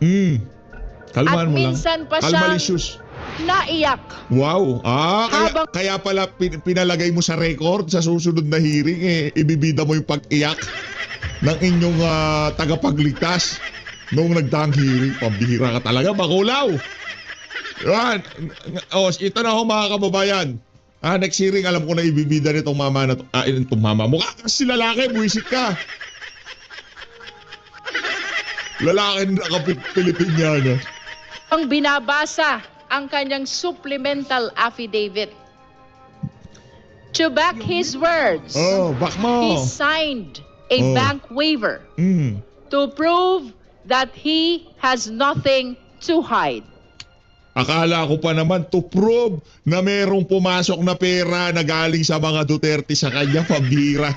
Kalmahan At mo lang. minsan pa siyang Kalmalicious. naiyak. Wow. Habang- Kaya pala pinalagay mo sa record sa susunod na hearing ibibida mo yung pag-iyak ng inyong tagapagligtas noong nagdaang hearing. Pambihira ka talaga, bakulaw. Yan. Ito na ho mga kababayan. Next hearing alam ko na ibibida nitong mama na to. Itong mama. Mukha kasi lalaki, buwisit ka. Lalaki na Pilipinyana. Ang binabasa ang kanyang supplemental affidavit. To back his words, Back mo. he signed a bank waiver to prove that he has nothing to hide. Akala ko pa naman to prove na merong pumasok na pera na galing sa mga Duterte sa kanya, pambira.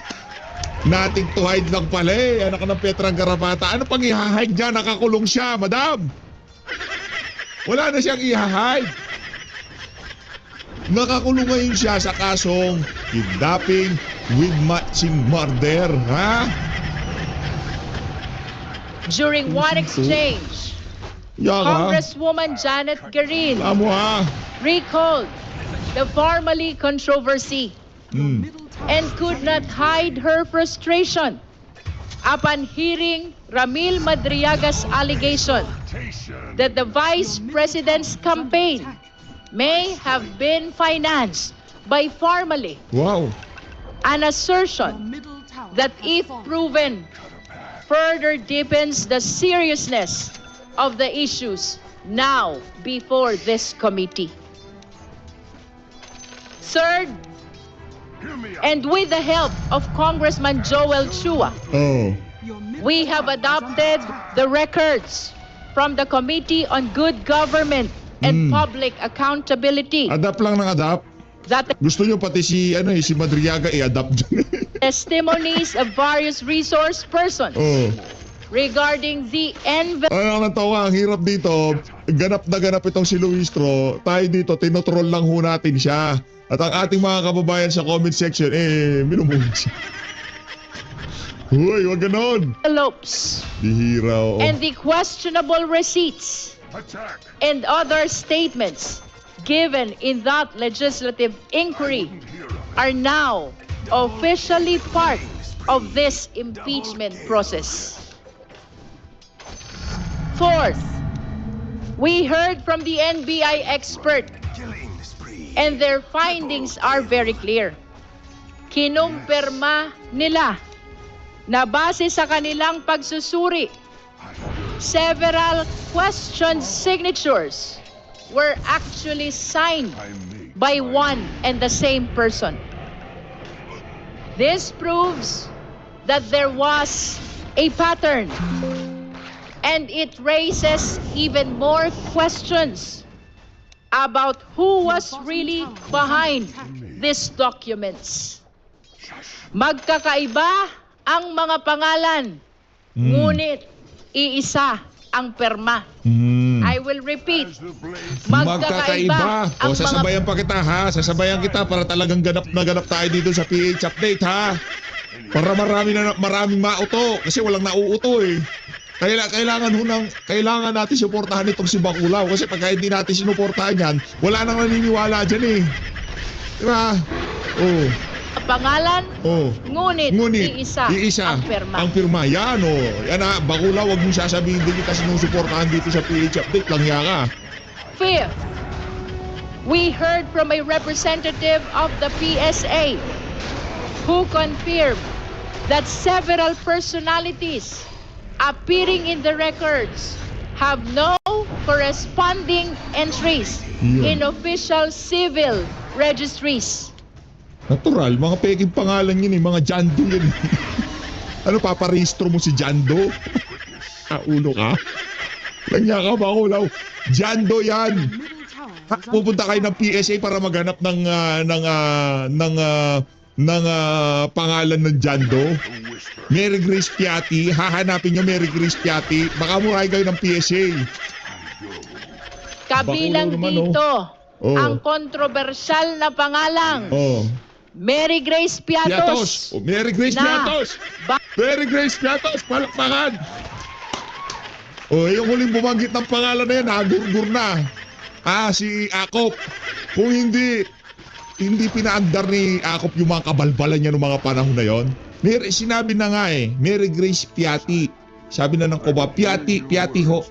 Nothing to hide lang pala anak ng Petrang Garapata. Ano pang i-hide niya? Nakakulong siya, madam. Wala na siyang i-hide. Nakakulong ngayon siya sa kasong kidnapping with matching murder, During one exchange, Congresswoman Janet Garin recalled the formerly controversy and could not hide her frustration upon hearing Ramil Madriaga's allegation that the Vice President's campaign may have been financed by formally an assertion that if proven further deepens the seriousness of the issues now before this committee. Third, and with the help of Congressman Joel Chua, we have adopted the records from the Committee on Good Government and Public Accountability. Adapt lang ng adapt. That Gusto nyo pati si Madriaga i-adapt dyan. testimonies of various resource persons regarding the Ano natawa, ang hirap dito. Ganap na ganap itong si Luistro. Tayo dito, tinotroll lang ho natin siya. At ang ating mga kababayan sa comment section, minumuhin siya. Hoy, wag ganon. envelopes Bihira, and the questionable receipts and other statements given in that legislative inquiry are now officially part of this impeachment process. Fourth, we heard from the NBI expert and their findings are very clear. Kinumpirma nila na base sa kanilang pagsusuri, several question signatures were actually signed by one and the same person. This proves that there was a pattern, and it raises even more questions about who was really behind these documents. Magkakaiba ang mga pangalan, ngunit iisa ang perma. I will repeat. Magkakaiba ang mga... Sasabayan pa kita ha. Sasabayan kita para talagang ganap na ganap tayo dito sa PH Update ha. Para maraming mauto. Kasi walang nauuto eh. Kailangan natin suportahan itong si Baculaw kasi pagka hindi natin sinuportahan yan, wala nang naniniwala dyan eh. Diba? Oh. Pangalan, Oh. ngunit iisa ang pirma. Ang pirma. Yan oh. Yan ah, Baculaw, wag mong sasabihin din kita sinusuportahan dito sa PH Update. Langya ka. Fifth, we heard from a representative of the PSA who confirmed that several personalities appearing in the records have no corresponding entries in official civil registries. Natural, mga peking pangalan yun eh, mga Jando yun eh. Ano, paparehistro mo si Jando? Ulo ka? Langya ka ba, Baculaw? Jando yan! Pupunta kayo ng PSA para maghanap ng pangalan ng Jando. Mary Grace Piatti, hahanapin nyo Mary Grace Piatti, baka murahin kayo ng PSA. Kabilang Baculaw naman, dito oh. ang kontrobersyal na pangalang Mary Grace Piatos. Oh, Mary Grace Piatos! Mary Grace Piatos, palakpakan! Oh, yung huling bumanggit ng pangalan na yan, nagurgur na. Si Akop. Kung hindi pinaandar ni Akop yung mga kabalbalan niya noong mga panahon na yon. Sinabi na nga eh, Mary Grace Piatti. Sabi na ng Koba, Piatti ho.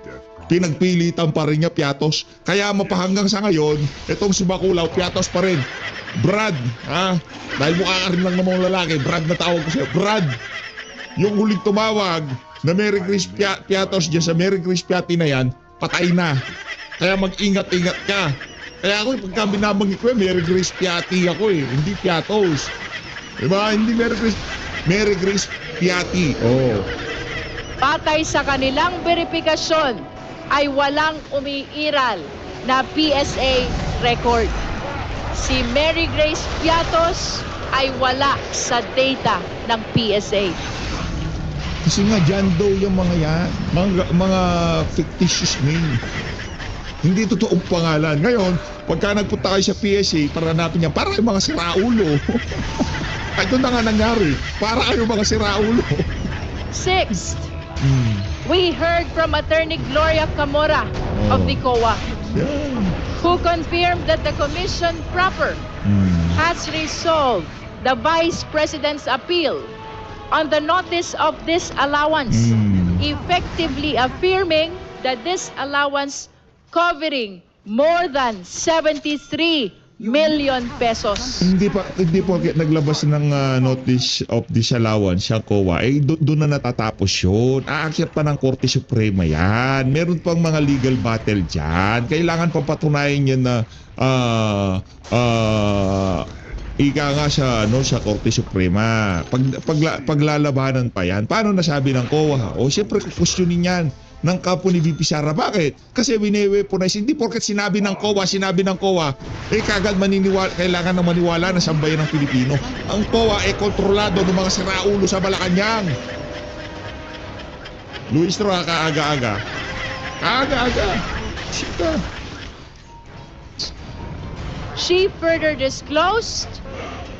Pinagpilitan pa rin niya Piatos. Kaya mapahanggang sa ngayon, itong si Baculaw, Piatos pa rin. Brad, dahil mukha ka rin lang ng mga lalaki, Brad na tawag ko siya, Brad. Yung huling tumawag na Mary Grace Piatos dyan sa Mary Grace Piatti na yan, patay na. Kaya mag-ingat-ingat ka. Kaya ako, pagka binabanggit ko, Mary Grace Piatti ako eh, hindi Piatos. Diba? Hindi Mary Grace Piatti. Oh. Patay sa kanilang verifikasyon ay walang umiiral na PSA record. Si Mary Grace Piatos ay wala sa data ng PSA. Kasi nga Jando yung mga yan, mga fictitious name. Hindi totoong pangalan. Ngayon, pagka nagpunta kayo sa PSA, para natin yan, para kayo mga siraulo. Ito na nga nangyari. Para kayo mga siraulo. Sixth, we heard from Attorney Gloria Camora of the COA, who confirmed that the Commission proper has resolved the Vice President's appeal on the notice of disallowance, effectively affirming that this allowance covering more than 73 million pesos. Hindi po naglabas ng notice of disallowance siya COA, doon na natatapos yun. Aakyat pa ng Korte Suprema yan. Meron pang mga legal battle dyan. Kailangan pa patunayan yan na ika nga sa Korte Suprema. Paglalabanan pa yan. Paano nasabi ng COA? Siyempre kukusyonin yan ng kapo ni VP Sara. Bakit? Kasi wineweaponize. Hindi porket sinabi ng COA, kagad kailangan na maniwala na sambayan ng Pilipino. Ang COA kontrolado ng mga siraulo sa Malacanang. Luis Roa, kaaga-aga. Sika. She further disclosed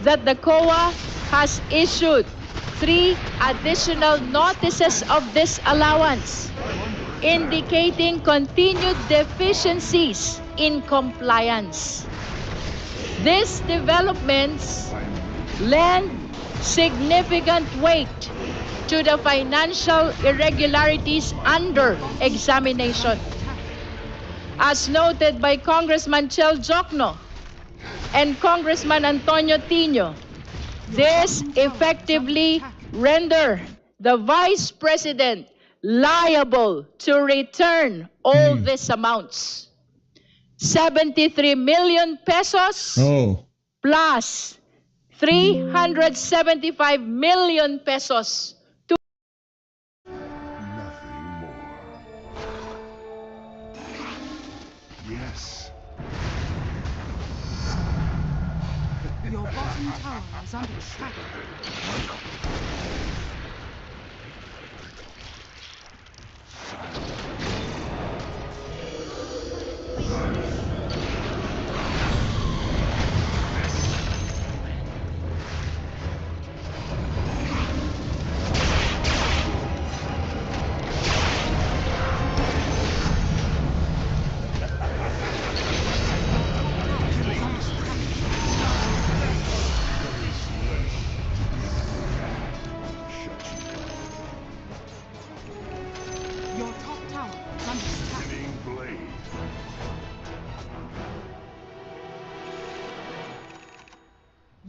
that the COA has issued 3 additional notices of disallowance, indicating continued deficiencies in compliance. These developments lend significant weight to the financial irregularities under examination. As noted by Congressman Chel Jokno and Congressman Antonio Tino, this effectively render the Vice President liable to return all these amounts. 73 million pesos plus 375 million pesos to nothing more. Yes. Your bottom tower is under attack.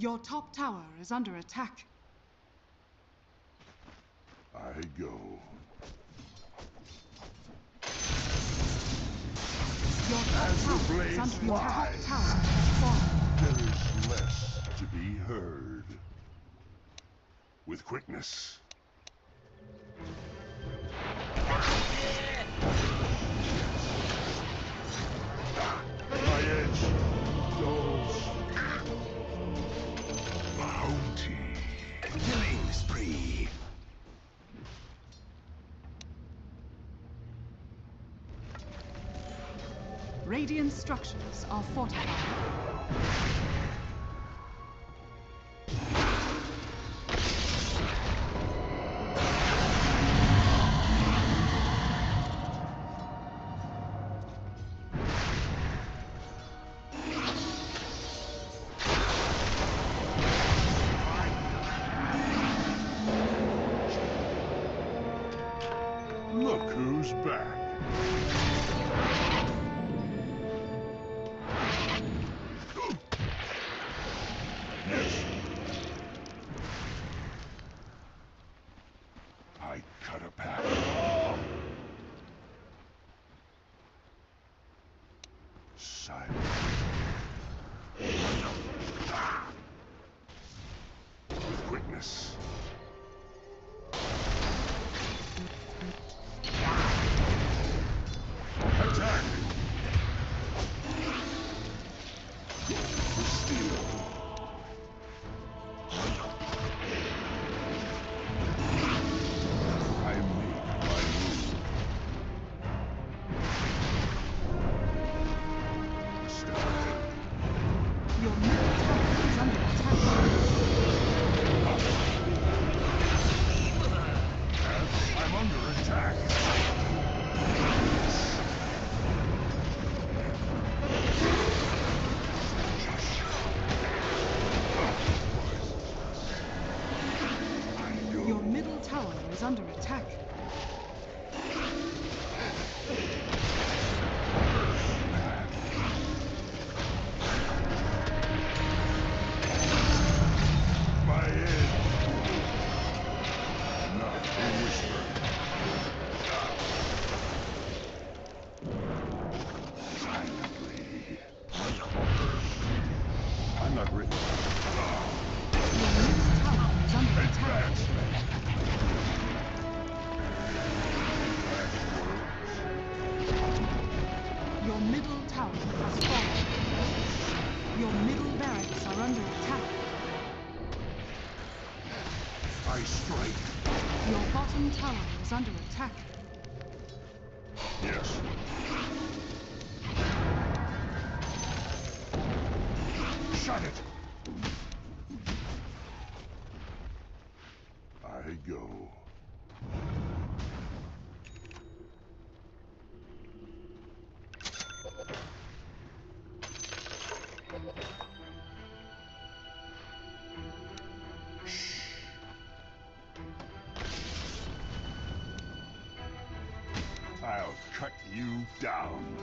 Your top tower is under attack. I go. Your top As the tower is blades under your top fly. tower has fallen. There is less to be heard. With quickness. My edge dulls. Bounty. Killing spree. Radiant structures are fortified. Look who's back. Yes. I cut a path. Silent. With quickness. Attack! With steel. I make my move. A step ahead. Your middle tower is under attack. I'm under attack. I go. Your middle tower is under attack. My edge. Not a whisper. Silently. I'm not ready. Your middle tower is under attack. Advance. Your middle tower has fallen. Your middle barracks are under attack. I strike. Your bottom tower is under attack. Yes. Shut it. I go. I'll cut you down.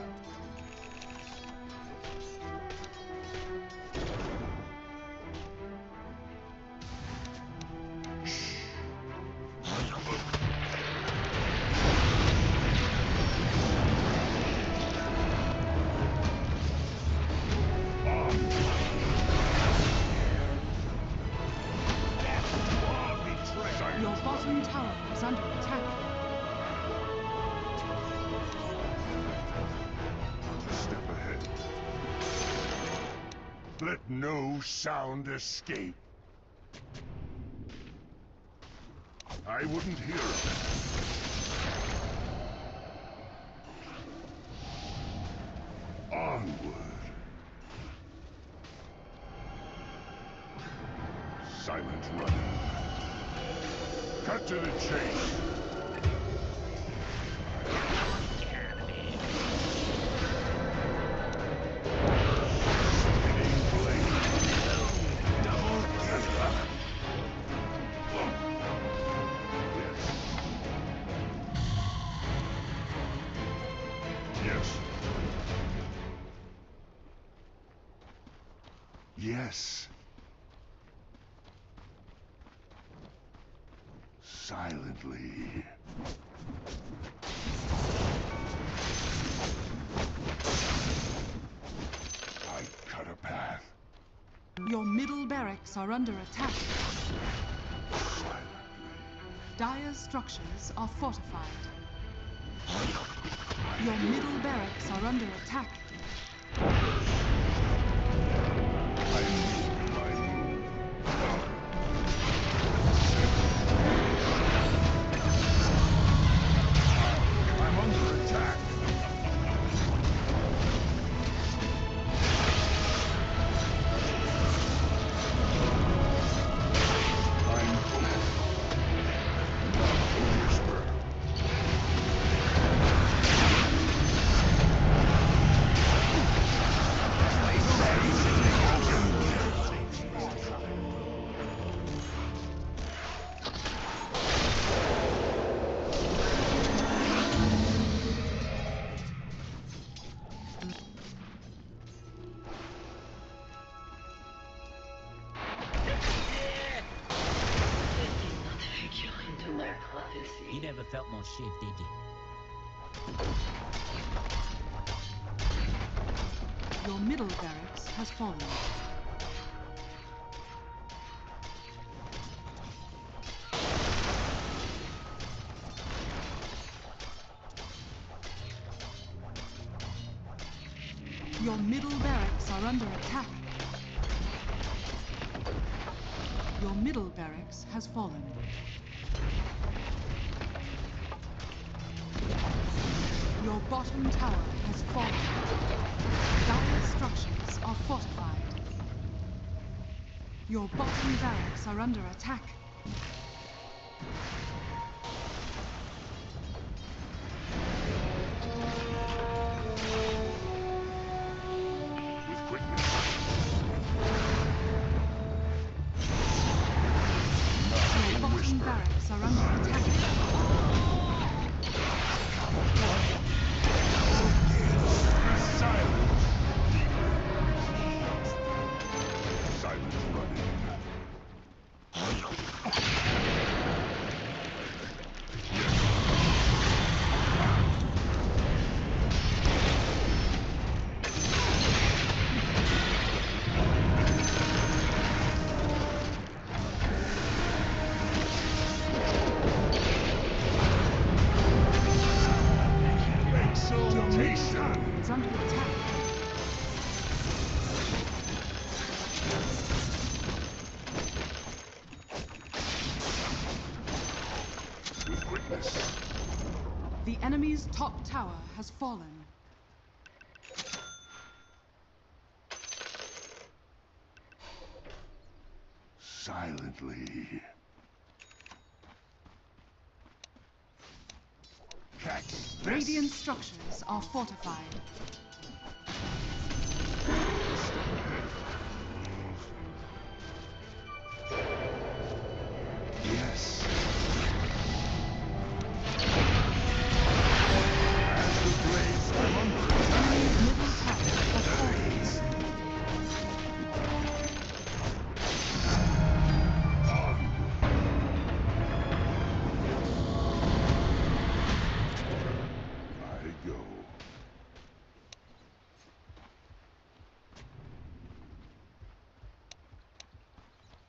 Your bottom tower is under attack. Step ahead. Let no sound escape. I wouldn't hear of it. Onward. Silent running. Cut to the chase. Spinning blade. Double kill. Yes. Yes. Silently. I cut a path. Your middle barracks are under attack. Silently. Dire's structures are fortified. Your middle barracks are under attack. I make my move. I'm under attack. I'm whisper. You never felt more shift, did you? Your middle barracks has fallen. Your middle barracks are under attack. Your middle barracks has fallen. Your bottom tower has fallen. Dire structures are fortified. Your bottom barracks are under attack. With quickness. Your bottom barracks are under attack. Silent. Silent running. Exaltation. It's under attack. With quickness. The enemy's top tower has fallen. Silently. Catch this. Radiant structures are fortified. Yes. As the blades, I'm under attack. Middle tower has fallen. I go.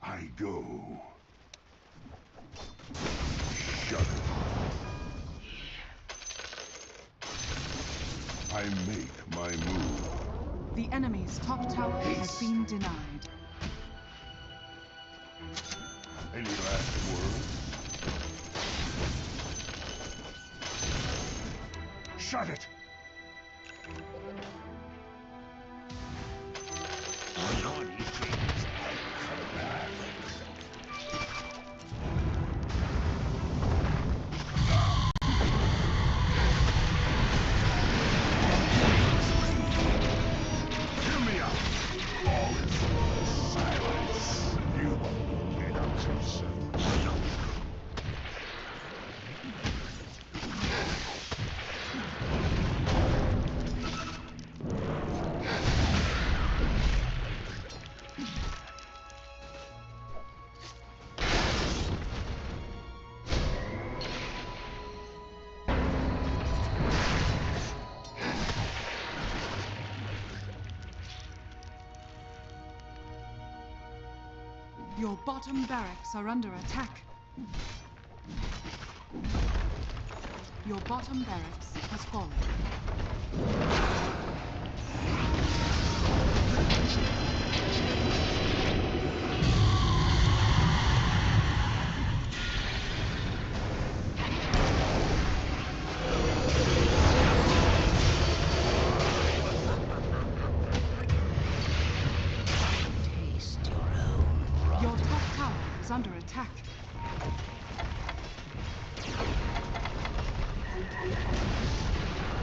I go. Shut it. I make my move. The enemy's top tower has been denied. Any last words? Shut it! Hear me out! All is silence. You won't get out too soon. Your bottom barracks are under attack. Your bottom barracks has fallen. Your top tower is under attack.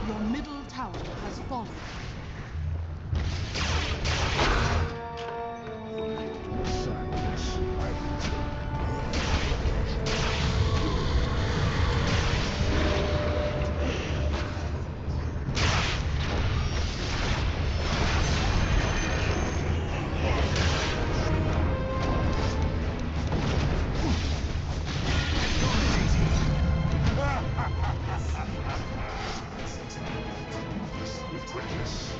Your middle tower has fallen. Silence. I with witness.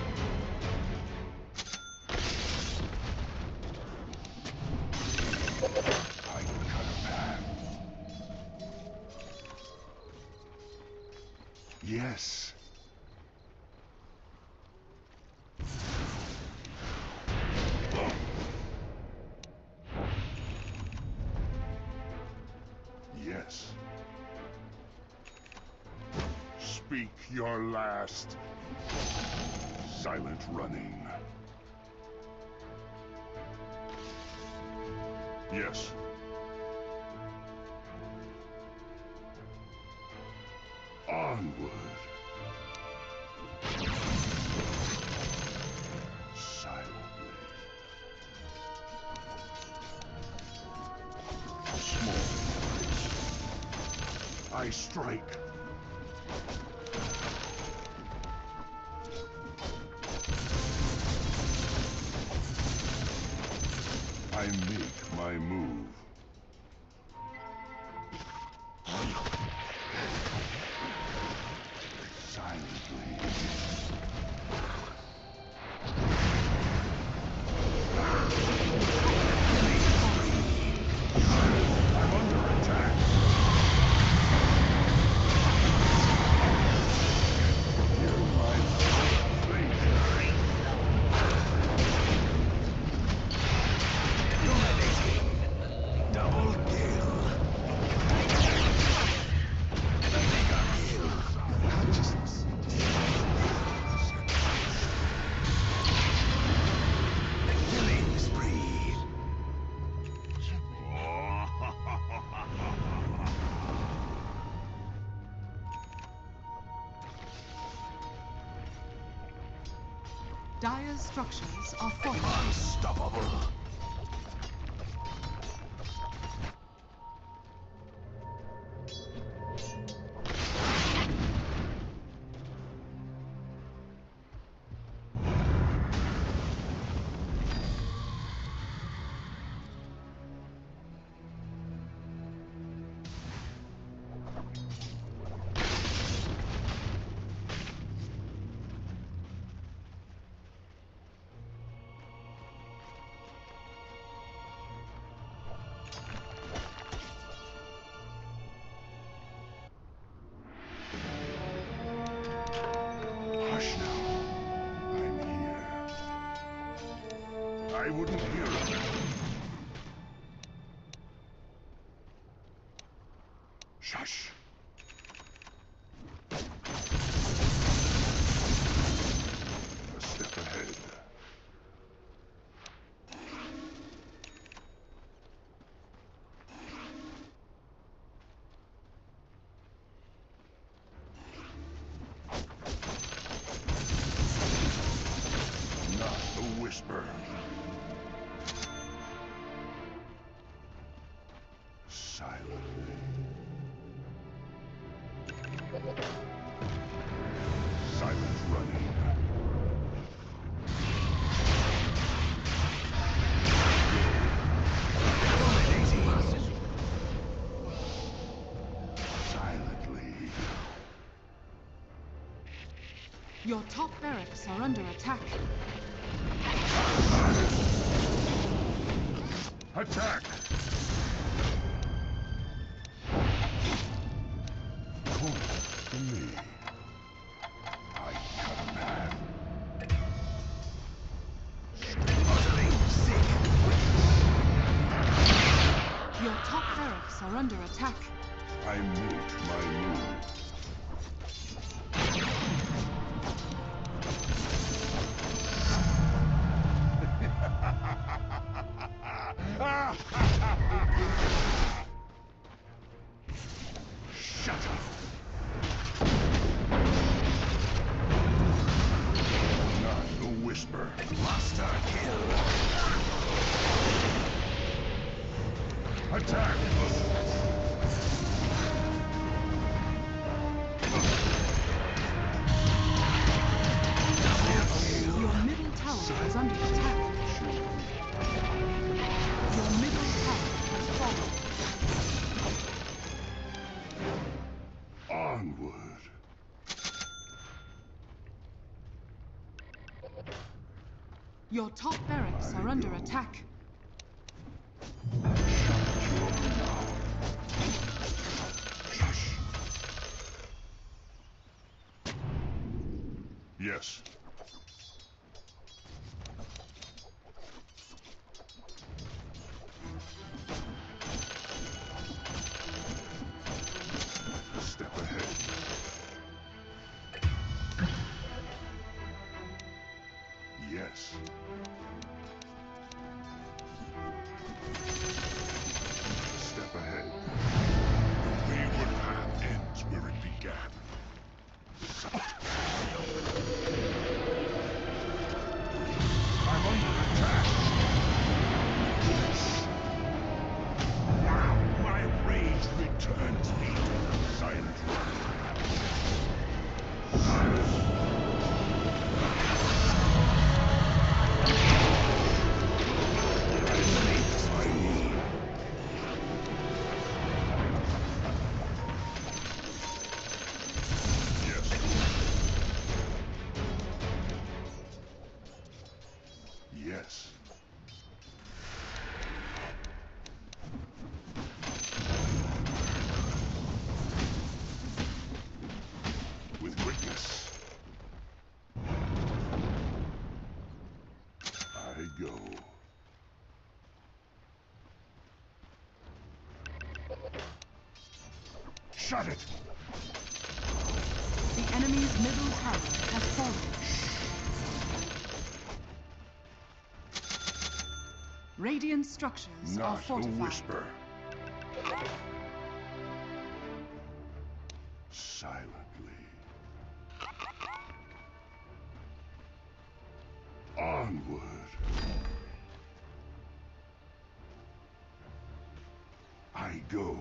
I can cut a path. Yes. Yes. Speak your last. Silent running. Yes. Onward. Silently. Small. I strike. I make my move. Silently. I'm under attack. Hear my fate. Double kill. Mega kill. Consciousness. Killing spree. Dire's structures are fortified. Unstoppable. Hush now. I'm here. I wouldn't hear of it. Shush. A step ahead. Not a whisper. Silently. Silent running. Silently. Your top barracks are under attack. Attack! Come to me. I cut a path. Utterly sick. Your top barracks are under attack. I make my move. Shut up! Not a whisper. Master kill. Attack! Your middle tower is under attack. Your middle tower has fallen. Onward. Your top barracks are under attack. Yes. Step ahead. Yes. Step ahead. The wayward path ends where it began. I'm under attack. Yes. Now my rage returns me to the silent Yes. With quickness. I go. Shut it! The enemy's middle tower has fallen. Radiant structures are Not a fortified. whisper. Silently. Onward. I go.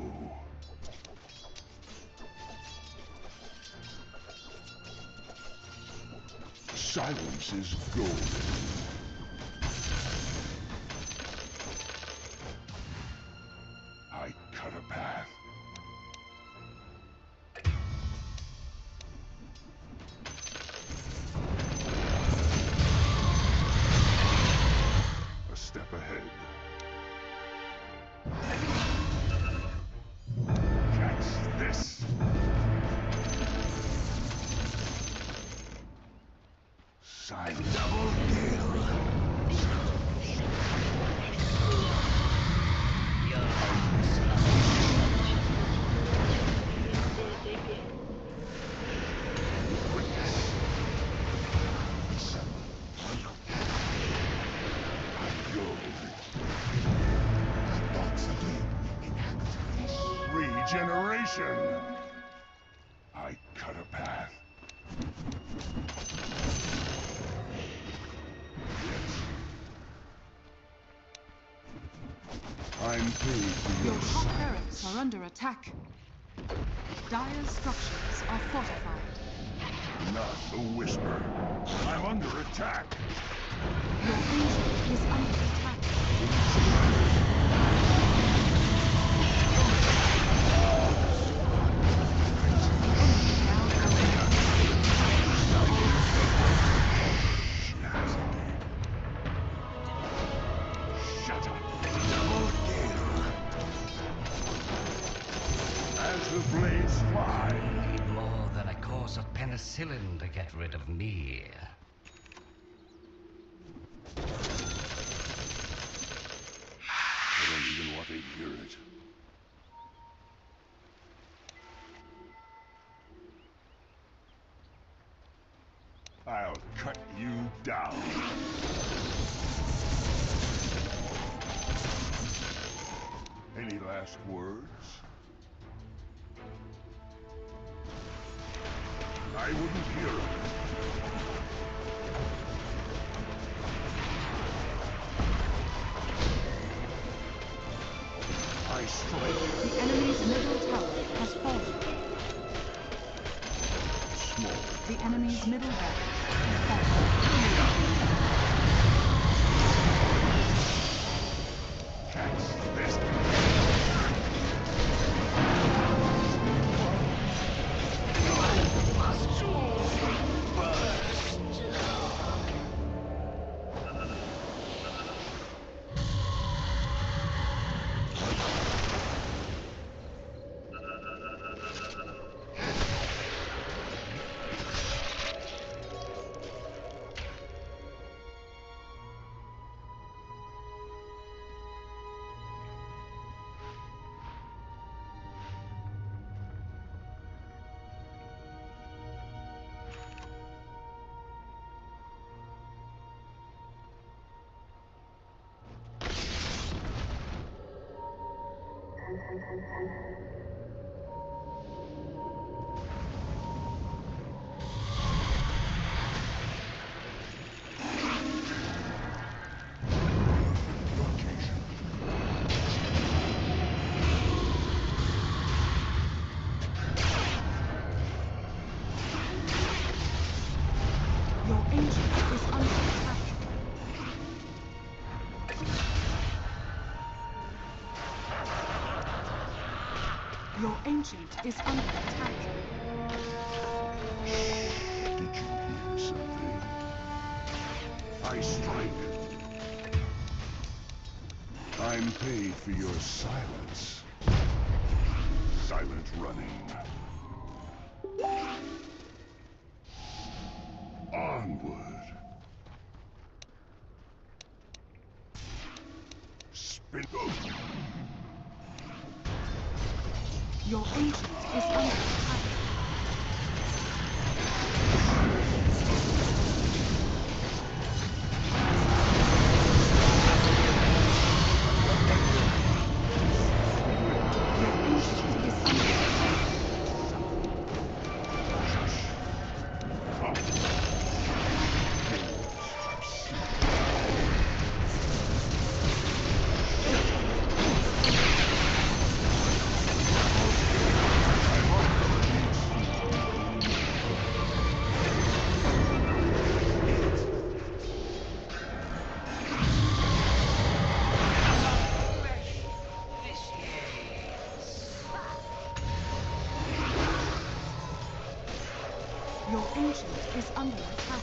Silence is golden. I cut a path. A step ahead. Catch this! Silent. Double kill! Regeneration! I cut a path. Yes. I'm paid for Your your top silence. barracks are under attack. Dire's structures are fortified. Not a whisper. I'm under attack. Your ancient is under attack. Shut up. Double plan to get rid of me. I don't even want to hear it. I'll cut you down. Any last words? I wouldn't hear it. I strike. The enemy's middle tower has fallen. Small. The enemy's middle barracks has fallen. Catch this. Your ancient is under attack. Your ancient is under attack. Did you hear something? I strike. I'm paid for your silence. Silent running. Onward. Spin. Your ancient is under attack. Your ancient is under attack.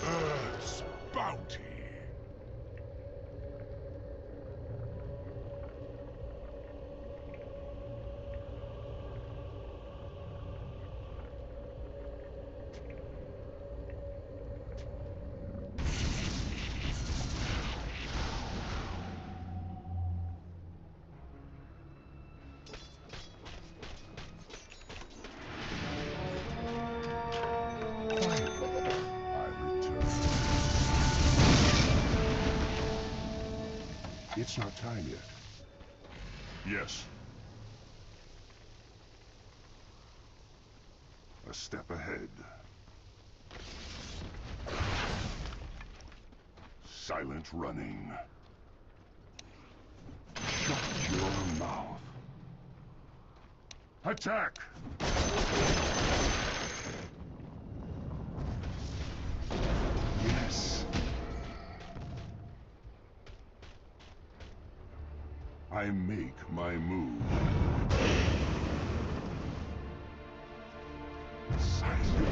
Earth's bounty. It's not time yet. Yes. A step ahead. Silent running. Shut your mouth. Attack! Yes. I make my move. Silent.